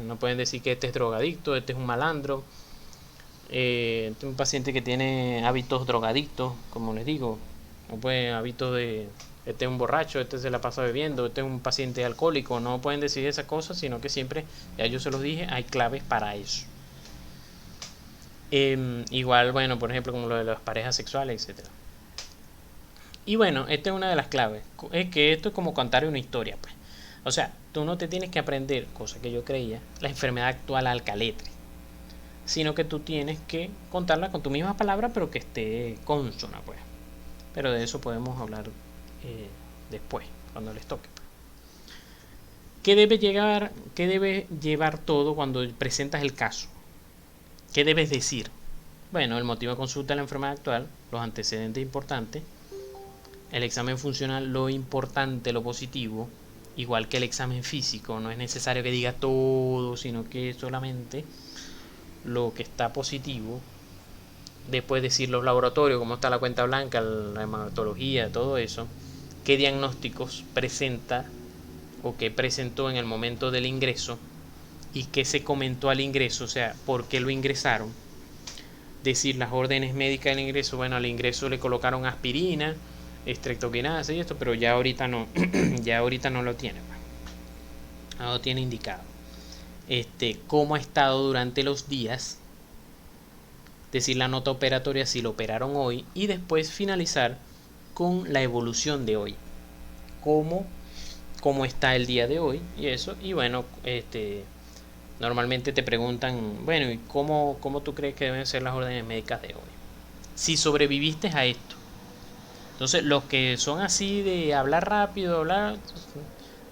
no pueden decir que este es drogadicto, este es un malandro, este es un paciente que tiene hábitos drogadictos, como les digo, no pueden hábitos de este es un borracho, este se la pasa bebiendo, este es un paciente alcohólico, no pueden decir esas cosas, sino que siempre, ya yo se los dije, hay claves para eso. Igual, bueno, por ejemplo, como lo de las parejas sexuales, etcétera. Y bueno, esta es una de las claves, es que esto es como contar una historia, pues. O sea, tú no te tienes que aprender, cosa que yo creía, la enfermedad actual al caletre, sino que tú tienes que contarla con tu misma palabra, pero que esté consona, pues. Pero de eso podemos hablar después, cuando les toque. ¿Qué debe llevar todo cuando presentas el caso? ¿Qué debes decir? Bueno, el motivo de consulta de la enfermedad actual, los antecedentes importantes, el examen funcional, lo importante, lo positivo, igual que el examen físico, no es necesario que diga todo, sino que solamente lo que está positivo. Después decir los laboratorios, cómo está la cuenta blanca, la hematología, todo eso, qué diagnósticos presenta o qué presentó en el momento del ingreso y qué se comentó al ingreso, o sea, por qué lo ingresaron. Decir las órdenes médicas del ingreso, bueno, al ingreso le colocaron aspirina, estreptoquinasa y esto, pero ya ahorita no, ya ahorita no lo tiene, no lo tiene indicado. Cómo ha estado durante los días, decir la nota operatoria si lo operaron hoy y después finalizar con la evolución de hoy, cómo está el día de hoy y eso. Y bueno, normalmente te preguntan, bueno, ¿y cómo tú crees que deben ser las órdenes médicas de hoy? Si sobreviviste a esto. Entonces, los que son así de hablar rápido,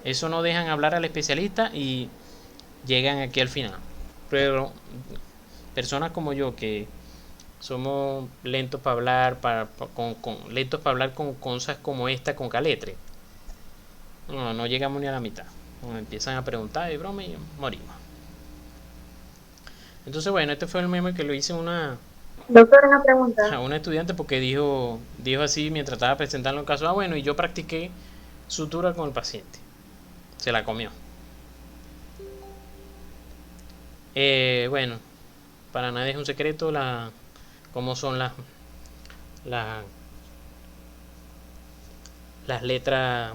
eso no dejan hablar al especialista y llegan aquí al final. Pero personas como yo que somos lentos para hablar, lentos para hablar con cosas como esta, con caletre, no llegamos ni a la mitad. Nos empiezan a preguntar y broma y morimos. Entonces, bueno, este fue el meme que lo hice Doctor, una pregunta. a una estudiante porque dijo así mientras estaba presentando el caso, bueno, y yo practiqué sutura con el paciente. se la comió. Bueno, para nadie es un secreto cómo son la- las letras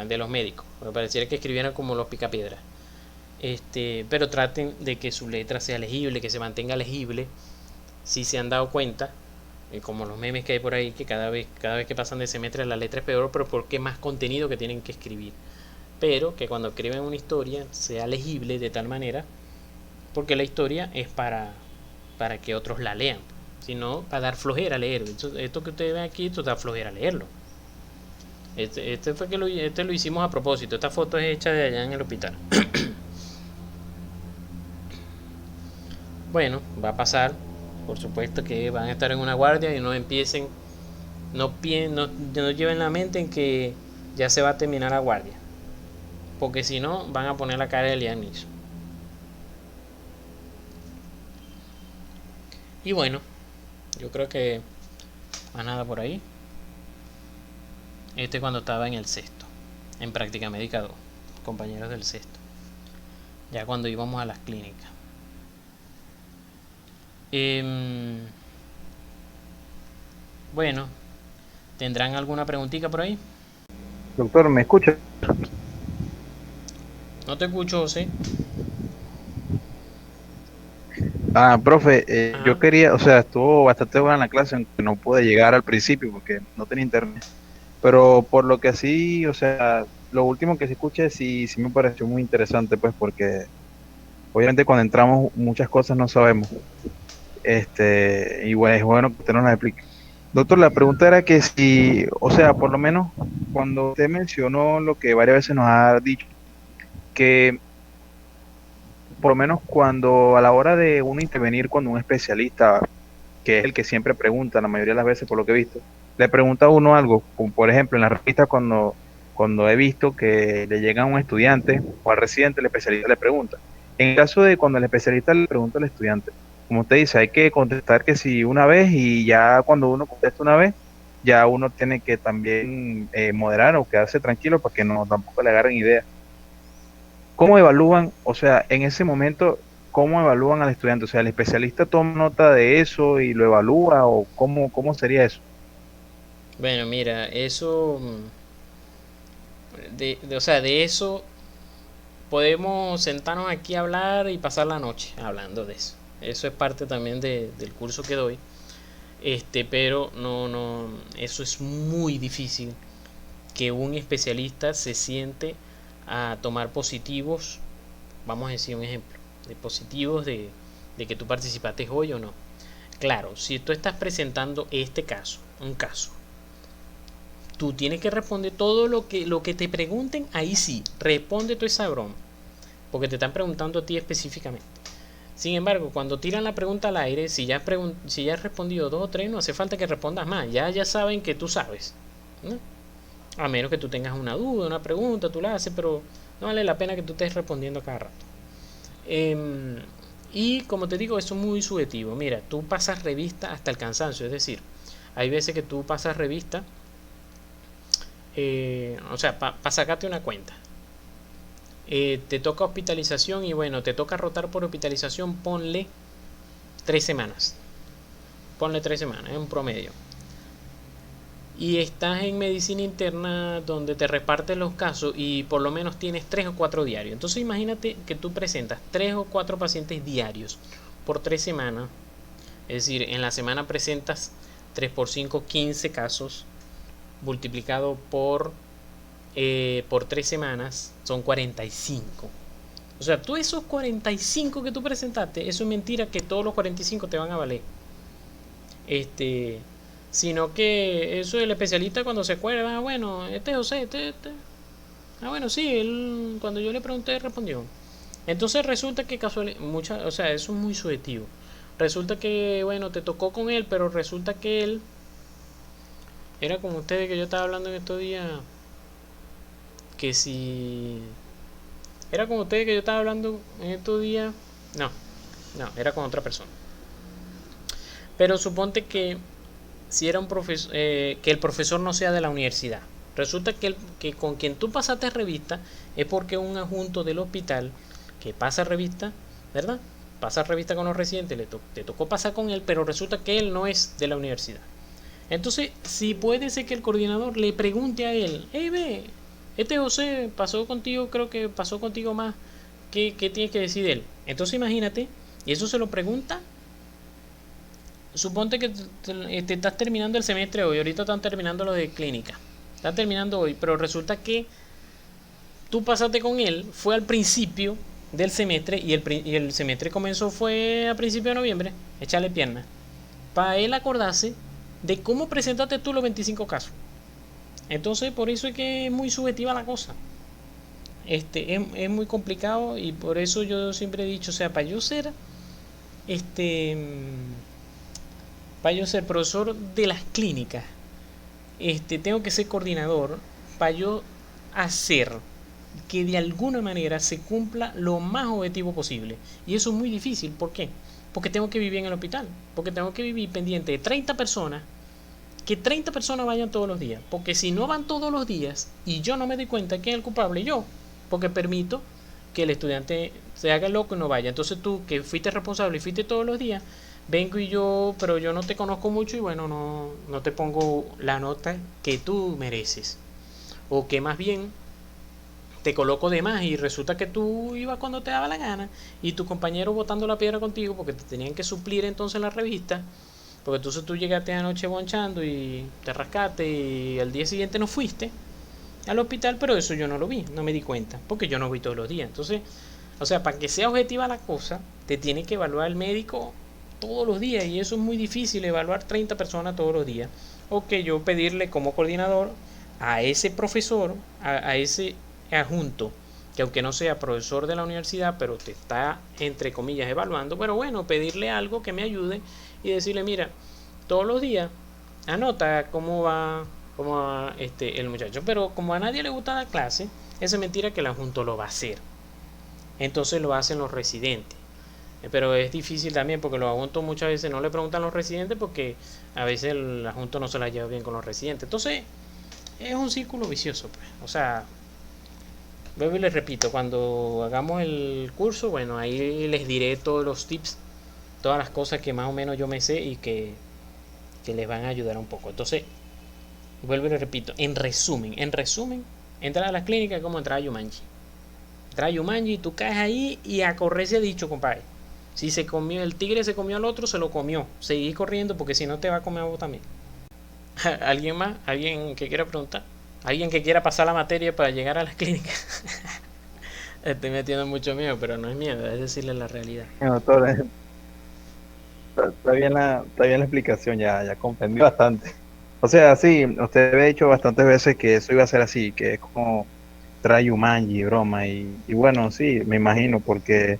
de los médicos. Me pareciera que escribieran como los picapiedras. Pero traten de que su letra sea legible, que se mantenga legible. Si se han dado cuenta, como los memes que hay por ahí, que cada vez que pasan de semestre la letra es peor, pero porque más contenido que tienen que escribir. Pero que cuando escriben una historia sea legible de tal manera, porque la historia es para que otros la lean, sino para dar flojera leer. Esto que ustedes ven aquí, esto da flojera leerlo. Este lo hicimos a propósito. Esta foto es hecha de allá en el hospital. Bueno, va a pasar. Por supuesto que van a estar en una guardia y no empiecen, no lleven la mente en que ya se va a terminar la guardia, porque si no van a poner la cara de Liam Neeson. Y bueno, yo creo que más nada por ahí. Cuando estaba en el sexto, en práctica médica 2, compañeros del sexto, ya cuando íbamos a las clínicas. Bueno, ¿tendrán alguna preguntita por ahí? Doctor, ¿me escucha? No te escucho, José. Profe, yo Ajá. quería, o sea, estuvo bastante buena la clase, aunque no pude llegar al principio porque no tenía internet. Pero por lo que sí, o sea, lo último que se escuché sí me pareció muy interesante, pues, porque obviamente cuando entramos muchas cosas no sabemos. Y bueno, es bueno que usted nos las explique. Doctor, la pregunta era que si, o sea, por lo menos cuando usted mencionó lo que varias veces nos ha dicho, que por lo menos cuando a la hora de uno intervenir con un especialista, que es el que siempre pregunta, la mayoría de las veces por lo que he visto, le pregunta a uno algo, como por ejemplo en la revista cuando he visto que le llega a un estudiante o al residente, el especialista le pregunta. En el caso de cuando el especialista le pregunta al estudiante, como usted dice, hay que contestar que si una vez y ya cuando uno contesta una vez, ya uno tiene que también moderar o quedarse tranquilo para que no tampoco le agarren ideas. ¿Cómo evalúan, o sea, en ese momento, cómo evalúan al estudiante? O sea, ¿el especialista toma nota de eso y lo evalúa o cómo sería eso? Bueno, mira, eso, o sea, de eso podemos sentarnos aquí a hablar y pasar la noche hablando de eso. Eso es parte también del curso que doy. Pero no, eso es muy difícil que un especialista se siente a tomar positivos, vamos a decir un ejemplo, de positivos de que tú participaste hoy o no. Claro, si tú estás presentando un caso, tú tienes que responder todo lo que te pregunten, ahí sí, responde toda esa broma, porque te están preguntando a ti específicamente. Sin embargo, cuando tiran la pregunta al aire, si ya has respondido 2 o 3, no hace falta que respondas más, ya saben que tú sabes, ¿no? A menos que tú tengas una duda, una pregunta, tú la haces, pero no vale la pena que tú estés respondiendo cada rato. Y como te digo, eso es muy subjetivo. Mira, tú pasas revista hasta el cansancio, es decir, hay veces que tú pasas revista, o sea, para sacarte una cuenta. Te toca hospitalización y bueno, te toca rotar por hospitalización, ponle 3 semanas. Ponle 3 semanas, en promedio. Y estás en medicina interna donde te reparten los casos y por lo menos tienes 3 o 4 diarios. Entonces imagínate que tú presentas 3 o 4 pacientes diarios por 3 semanas. Es decir, en la semana presentas 3 por 5, 15 casos multiplicado por 3 semanas son 45. O sea, tú esos 45 que tú presentaste, eso es mentira que todos los 45 te van a valer. Sino que eso el especialista cuando se acuerda, bueno, José, bueno, sí, él cuando yo le pregunté respondió. Entonces resulta que o sea, eso es muy subjetivo. Resulta que, bueno, te tocó con él, pero resulta que él era como ustedes que yo estaba hablando en estos días, que si era como ustedes que yo estaba hablando en estos días, no, era con otra persona. Pero suponte que si era un profesor, que el profesor no sea de la universidad, Resulta que con quien tú pasaste revista es porque un adjunto del hospital que pasa revista, ¿verdad? Pasa revista con los residentes, te tocó pasar con él, pero resulta que él no es de la universidad. Entonces, si puede ser que el coordinador le pregunte a él, hey, ve, este José pasó contigo, creo que pasó contigo más, ¿qué tienes que decir de él? Entonces imagínate, y eso se lo pregunta. Suponte que te estás terminando el semestre hoy, ahorita están terminando lo de clínica, están terminando hoy, pero resulta que tú pasaste con él, fue al principio del semestre y el semestre comenzó fue a principio de noviembre, échale pierna, para él acordarse de cómo presentaste tú los 25 casos. Entonces por eso es que es muy subjetiva la cosa. Es muy complicado y por eso yo siempre he dicho, o sea, para yo ser profesor de las clínicas, tengo que ser coordinador para yo hacer que de alguna manera se cumpla lo más objetivo posible. Y eso es muy difícil. ¿Por qué? Porque tengo que vivir en el hospital. Porque tengo que vivir pendiente de 30 personas. Que 30 personas vayan todos los días. Porque si no van todos los días y yo no me doy cuenta que es el culpable, yo. Porque permito que el estudiante se haga loco y no vaya. Entonces tú, que fuiste responsable y fuiste todos los días, vengo y pero yo no te conozco mucho y bueno, no te pongo la nota que tú mereces. O que más bien te coloco de más y resulta que tú ibas cuando te daba la gana y tu compañero botando la piedra contigo porque te tenían que suplir entonces en la revista, porque entonces tú llegaste anoche bonchando y te rascaste y al día siguiente no fuiste al hospital, pero eso yo no lo vi, no me di cuenta, porque yo no voy todos los días. Entonces, o sea, para que sea objetiva la cosa, te tiene que evaluar el médico todos los días y eso es muy difícil, evaluar 30 personas todos los días. O que yo pedirle como coordinador a ese profesor, a ese adjunto, que aunque no sea profesor de la universidad, pero te está entre comillas evaluando, pero bueno, pedirle algo que me ayude y decirle, mira, todos los días anota cómo va el muchacho, pero como a nadie le gusta dar clase, esa es mentira que el adjunto lo va a hacer, entonces lo hacen los residentes. Pero es difícil también porque los adjuntos muchas veces no le preguntan a los residentes porque a veces el adjunto no se la lleva bien con los residentes. Entonces es un círculo vicioso, pues. O sea, vuelvo y les repito, cuando hagamos el curso, bueno, ahí les diré todos los tips, todas las cosas que más o menos yo me sé y que les van a ayudar un poco. Entonces, vuelvo y les repito, en resumen, entrar a las clínicas es como entrar a Yumanji. Entrar a Yumanji, tú caes ahí y a correr se ha dicho, compadre. Si se comió el tigre, se comió al otro, se lo comió. Seguí corriendo porque si no te va a comer a vos también. ¿Alguien más? ¿Alguien que quiera preguntar? ¿Alguien que quiera pasar la materia para llegar a las clínicas? Estoy metiendo mucho miedo, pero no es miedo, es decirle la realidad. No, está bien la explicación, ya comprendí bastante. O sea, sí, usted había dicho bastantes veces que eso iba a ser así, que es como trae Jumanji, broma, y bueno, sí, me imagino, porque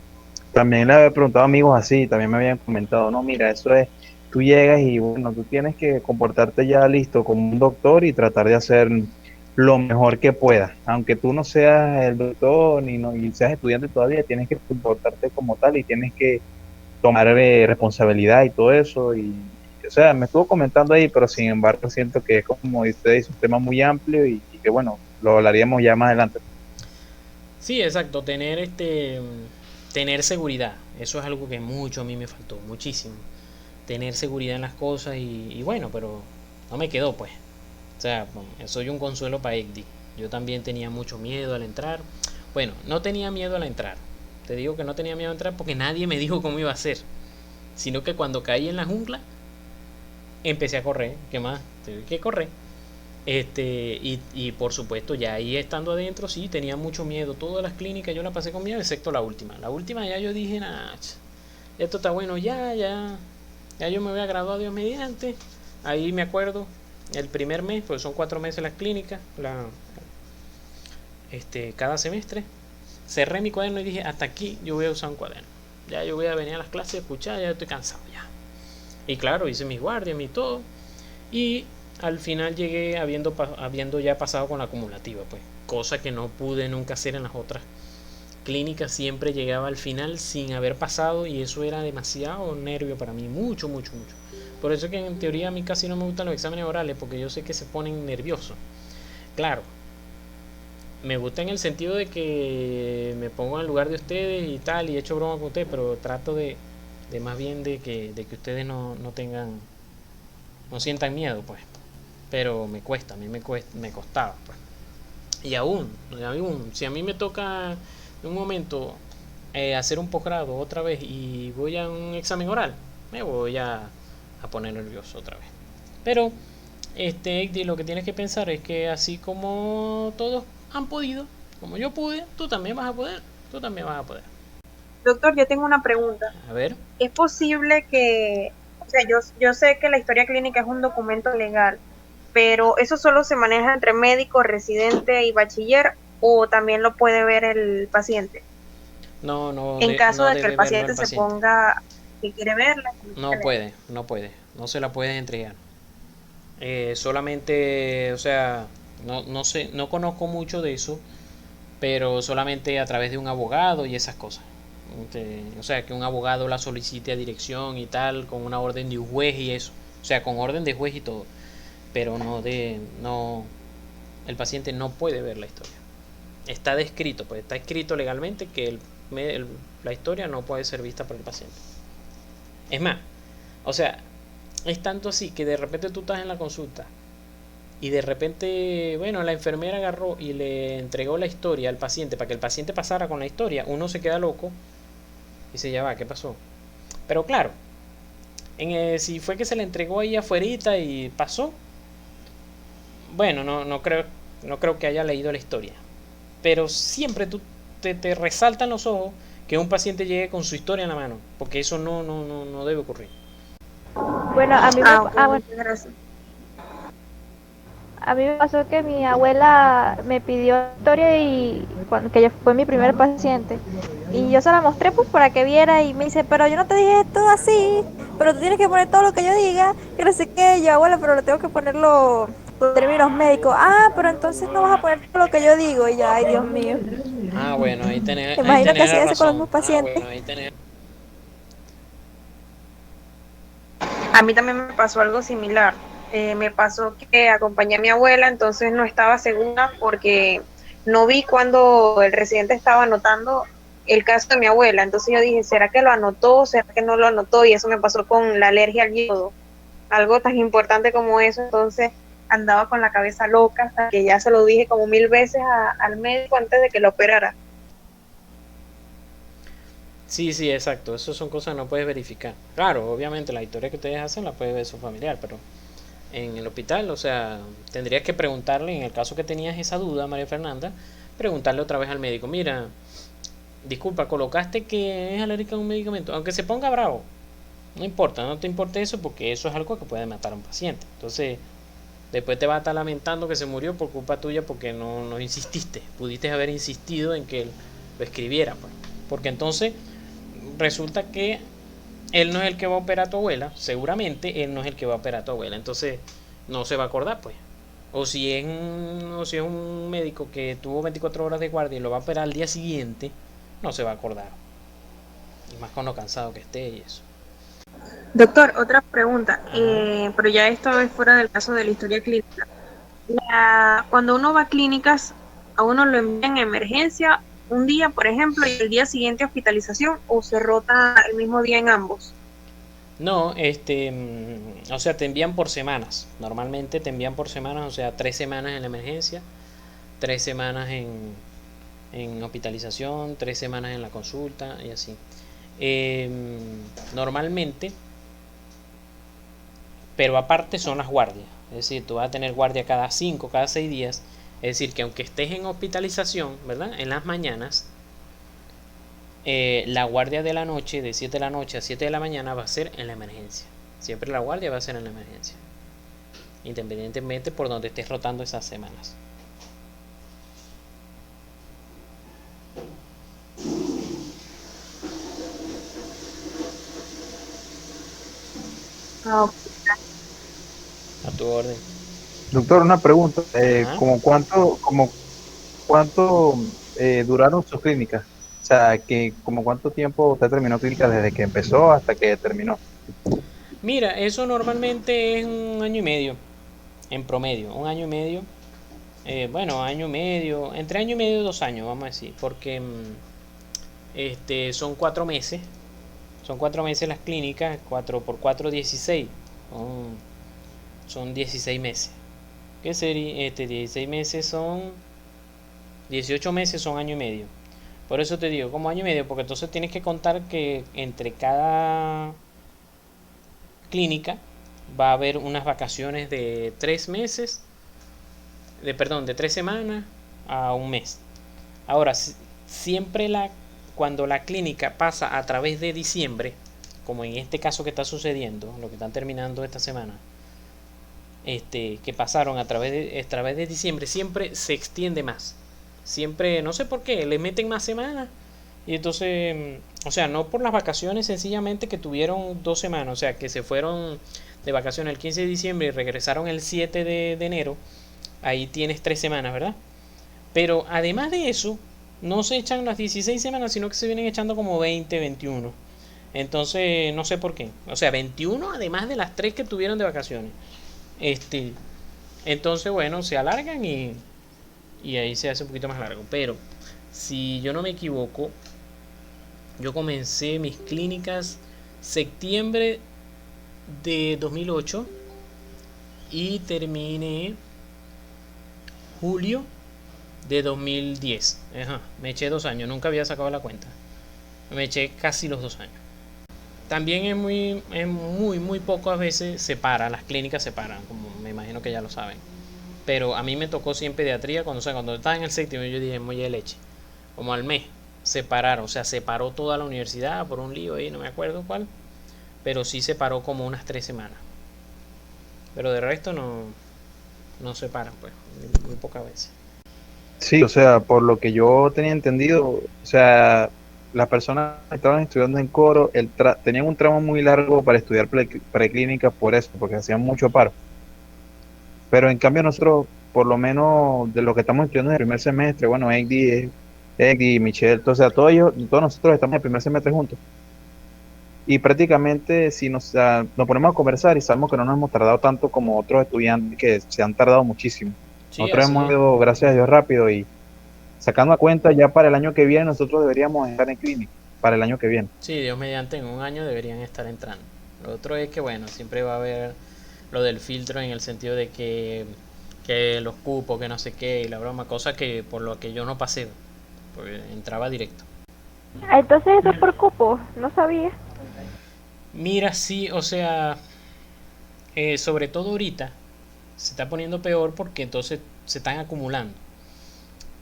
también le había preguntado a amigos así, también me habían comentado, no, mira, eso es, tú llegas y bueno, tú tienes que comportarte ya listo como un doctor y tratar de hacer lo mejor que puedas, aunque tú no seas el doctor y seas estudiante todavía, tienes que comportarte como tal y tienes que tomar responsabilidad y todo eso, y o sea, me estuvo comentando ahí, pero sin embargo siento que es como usted dice, un tema muy amplio y que bueno, lo hablaríamos ya más adelante. Sí, exacto, tener seguridad, eso es algo que mucho a mí me faltó, muchísimo. Tener seguridad en las cosas y bueno, pero no me quedó pues. O sea, soy un consuelo para Egdi. Yo también tenía mucho miedo al entrar. Bueno, no tenía miedo al entrar. Te digo que no tenía miedo al entrar porque nadie me dijo cómo iba a ser. Sino que cuando caí en la jungla, empecé a correr. ¿Qué más? Tuve que correr. Y por supuesto, ya ahí estando adentro, sí, tenía mucho miedo. Todas las clínicas yo las pasé con miedo, excepto la última. La última ya yo dije, nah, esto está bueno, ya yo me voy a graduar, Dios mediante. Ahí me acuerdo, el primer mes, pues son 4 meses las clínicas, cada semestre. Cerré mi cuaderno y dije, hasta aquí yo voy a usar un cuaderno. Ya yo voy a venir a las clases a escuchar, ya estoy cansado ya. Y claro, hice mis guardias, mi todo. Y al final llegué habiendo ya pasado con la acumulativa, pues. Cosa que no pude nunca hacer en las otras clínicas. Siempre llegaba al final sin haber pasado y eso era demasiado nervio para mí. Mucho. Por eso que en teoría a mí casi no me gustan los exámenes orales porque yo sé que se ponen nerviosos. claro, me gusta en el sentido de que me pongo en el lugar de ustedes y tal, y echo broma con ustedes, pero trato de más bien de que ustedes no tengan, no sientan miedo, pues. Pero me cuesta, a mí me costaba, pues. Y aún, si a mí me toca en un momento hacer un posgrado otra vez y voy a un examen oral, me voy a poner nervioso otra vez. Pero, Egdi, lo que tienes que pensar es que así como todos han podido, como yo pude, tú también vas a poder, tú también vas a poder. Doctor, yo tengo una pregunta. A ver. ¿Es posible que, o sea, yo sé que la historia clínica es un documento legal, pero eso solo se maneja entre médico, residente y bachiller, o también lo puede ver el paciente? No, En caso no de que debe el verlo el paciente se paciente. ponga que quiere verla. No se la puedes entregar. Solamente, o sea, no sé, no conozco mucho de eso, pero solamente a través de un abogado y esas cosas. O sea, que un abogado la solicite a dirección y tal, con una orden de un juez y eso. O sea, con orden de juez y todo. Pero no, el paciente no puede ver la historia. Está descrito, pues está escrito legalmente que la historia no puede ser vista por el paciente. Es más, o sea, es tanto así que de repente tú estás en la consulta y de repente, bueno, la enfermera agarró y le entregó la historia al paciente para que el paciente pasara con la historia. Uno se queda loco y se va, ¿qué pasó? Pero claro, si fue que se le entregó ahí afuerita y pasó, bueno, no creo que haya leído la historia. Pero siempre te resaltan los ojos que un paciente llegue con su historia en la mano, porque eso no debe ocurrir. Bueno, Ok, bueno, muchas gracias. a mí me pasó que mi abuela me pidió historia y cuando que ella fue mi primer paciente y yo se la mostré pues para que viera y me dice, pero yo no te dije esto así, pero tú tienes que poner todo lo que yo diga, que no sé qué, yo abuela, pero lo tengo que ponerlo con términos médicos. Ah, pero entonces no vas a poner todo lo que yo digo y ya, ay Dios mío. Ah, bueno, Imagino que hacía eso con los razón. mismos pacientes. A mí también me pasó algo similar. Me pasó que acompañé a mi abuela, entonces no estaba segura porque no vi cuando el residente estaba anotando el caso de mi abuela. Entonces yo dije, ¿será que lo anotó? ¿Será que no lo anotó? Y eso me pasó con la alergia al yodo. Algo tan importante como eso. Entonces andaba con la cabeza loca hasta que ya se lo dije como 1000 veces al médico antes de que lo operara. Sí, exacto. Eso son cosas que no puedes verificar. Claro, obviamente la historia que ustedes hacen la puede ver su familiar, pero en el hospital, o sea, tendrías que preguntarle, en el caso que tenías esa duda, María Fernanda, preguntarle otra vez al médico, mira, disculpa, colocaste que es alérgica a un medicamento, aunque se ponga bravo, no importa, no te importa eso porque eso es algo que puede matar a un paciente. Entonces, después te va a estar lamentando que se murió por culpa tuya porque no insististe, pudiste haber insistido en que él lo escribiera, pues. Porque entonces resulta que él no es el que va a operar a tu abuela, seguramente él no es el que va a operar a tu abuela, entonces no se va a acordar, pues. O si es un médico que tuvo 24 horas de guardia y lo va a operar al día siguiente, no se va a acordar. Y más con lo cansado que esté y eso. Doctor, otra pregunta, Ajá. pero ya esto es fuera del caso de la historia clínica. Cuando uno va a clínicas, a uno lo envían en emergencia un día, por ejemplo, y el día siguiente hospitalización, o se rota el mismo día en ambos. No, o sea, te envían por semanas. Normalmente te envían por semanas, o sea, 3 semanas en la emergencia, 3 semanas en hospitalización, 3 semanas en la consulta y así. Normalmente, pero aparte son las guardias. Es decir, tú vas a tener guardia cada 5, cada 6 días. Es decir, que aunque estés en hospitalización, ¿verdad? En las mañanas, la guardia de la noche, de 7 de la noche a 7 de la mañana, va a ser en la emergencia. Siempre la guardia va a ser en la emergencia. Independientemente por donde estés rotando esas semanas. Ah, ok. A tu orden. Doctor, una pregunta. Ajá. ¿Cuánto duraron sus clínicas? O sea, como cuánto tiempo usted terminó clínica desde que empezó hasta que terminó. Mira, eso normalmente es un año y medio, en promedio. Un año y medio bueno, año y medio, entre año y medio y 2 años, vamos a decir, porque son 4 meses. Son 4 meses las clínicas, 4 por 4, 16. Son 16 meses. ¿Qué sería? 16 meses son 18 meses, son año y medio. Por eso te digo, como año y medio, porque entonces tienes que contar que entre cada clínica va a haber unas vacaciones de 3 meses, de 3 semanas a un mes. Ahora, siempre cuando la clínica pasa a través de diciembre, como en este caso que está sucediendo, lo que están terminando esta semana, que pasaron a través de diciembre, siempre se extiende más. Siempre, no sé por qué, le meten más semanas. Y entonces, o sea, no por las vacaciones sencillamente que tuvieron 2 semanas, o sea, que se fueron de vacaciones el 15 de diciembre y regresaron el 7 de enero, ahí tienes 3 semanas, ¿verdad? Pero además de eso, no se echan las 16 semanas, sino que se vienen echando como 20, 21. Entonces, no sé por qué. O sea, 21 además de las 3 que tuvieron de vacaciones. Entonces, bueno, se alargan y ahí se hace un poquito más largo. Pero, si yo no me equivoco, yo comencé mis clínicas septiembre de 2008 y terminé julio de 2010. Ajá, me eché 2 años, nunca había sacado la cuenta. Me eché casi los 2 años. También muy pocas veces las clínicas se paran, como me imagino que ya lo saben. Pero a mí me tocó siempre pediatría, cuando estaba en el séptimo, yo dije, muelle de leche. Como al mes, se pararon, o sea, se paró toda la universidad por un lío ahí, no me acuerdo cuál. Pero sí se paró como unas 3 semanas. Pero de resto no se paran, pues, muy pocas veces. Sí, o sea, por lo que yo tenía entendido, o sea, las personas que estaban estudiando en coro tenían un tramo muy largo para estudiar preclínica por eso, porque hacían mucho paro. Pero en cambio nosotros, por lo menos de lo que estamos estudiando en el primer semestre, bueno, Egdi, Michelle, o sea, todos nosotros estamos en el primer semestre juntos. Y prácticamente si nos ponemos a conversar y sabemos que no nos hemos tardado tanto como otros estudiantes que se han tardado muchísimo. Sí, Nosotros así hemos es. ido, gracias a Dios, rápido y sacando a cuenta ya para el año que viene nosotros deberíamos estar en clínica, para el año que viene. Sí, Dios mediante, en un año deberían estar entrando. Lo otro es que, bueno, siempre va a haber lo del filtro en el sentido de que los cupos, que no sé qué, y la broma, cosa que por lo que yo no pasé, porque entraba directo. Entonces eso es por cupo, no sabía. Mira, sí, o sea, sobre todo ahorita se está poniendo peor porque entonces se están acumulando.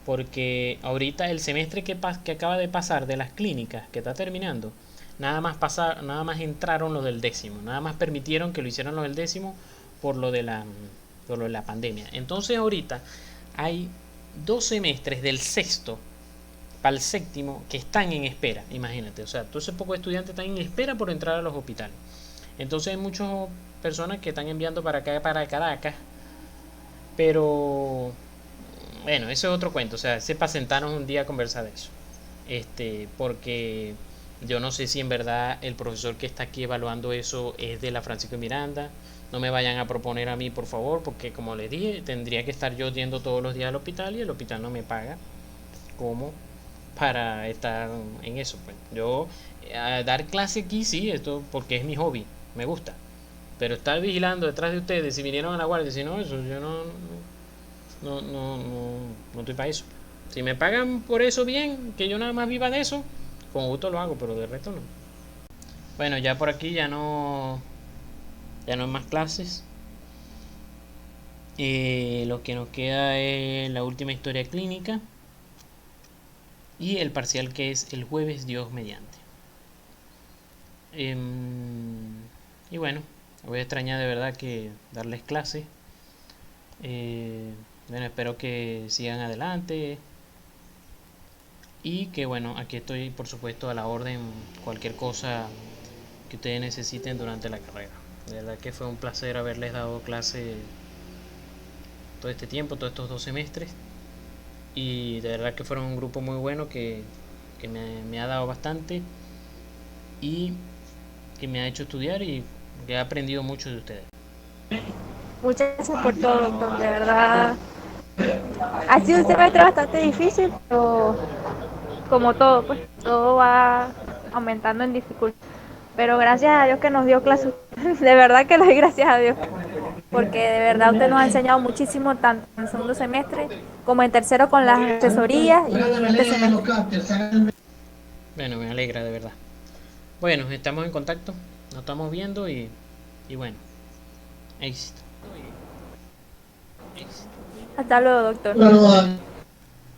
Porque ahorita el semestre que acaba de pasar de las clínicas, que está terminando, nada más entraron los del décimo, nada más permitieron que lo hicieran los del décimo por lo de la pandemia. Entonces ahorita hay 2 semestres del sexto para el séptimo que están en espera, imagínate, o sea, todos esos pocos estudiantes están en espera por entrar a los hospitales. Entonces hay muchas personas que están enviando para acá, para Caracas, pero bueno, eso es otro cuento, o sea, para sentarnos un día a conversar de eso. Porque yo no sé si en verdad el profesor que está aquí evaluando eso es de la Francisco de Miranda. No me vayan a proponer a mí, por favor, porque como les dije, tendría que estar yo yendo todos los días al hospital y el hospital no me paga como para estar en eso. Pues yo dar clase aquí sí, esto porque es mi hobby, me gusta. Pero estar vigilando detrás de ustedes, si vinieron a la guardia, si no, eso yo no estoy para eso. Si me pagan por eso bien, que yo nada más viva de eso, con gusto lo hago, pero de resto no. Bueno, ya por aquí ya no hay más clases. Lo que nos queda es la última historia clínica y el parcial que es el jueves, Dios mediante. Y bueno, voy a extrañar de verdad que darles clase. Bueno, espero que sigan adelante y que bueno, aquí estoy por supuesto a la orden, cualquier cosa que ustedes necesiten durante la carrera. De verdad que fue un placer haberles dado clase todo este tiempo, todos estos 2 semestres, y de verdad que fueron un grupo muy bueno que me ha dado bastante y que me ha hecho estudiar y que he aprendido mucho de ustedes. Muchas gracias por todo, doctor, de verdad. Ha sido un semestre bastante difícil, pero como todo, pues todo va aumentando en dificultad. Pero gracias a Dios que nos dio clases. De verdad que le doy gracias a Dios. Porque de verdad usted nos ha enseñado muchísimo, tanto en el segundo semestre como en tercero con las asesorías y este semestre. Bueno, me alegra de verdad. Bueno, estamos en contacto, nos estamos viendo y bueno, éxito. Hasta luego, doctor. Claro,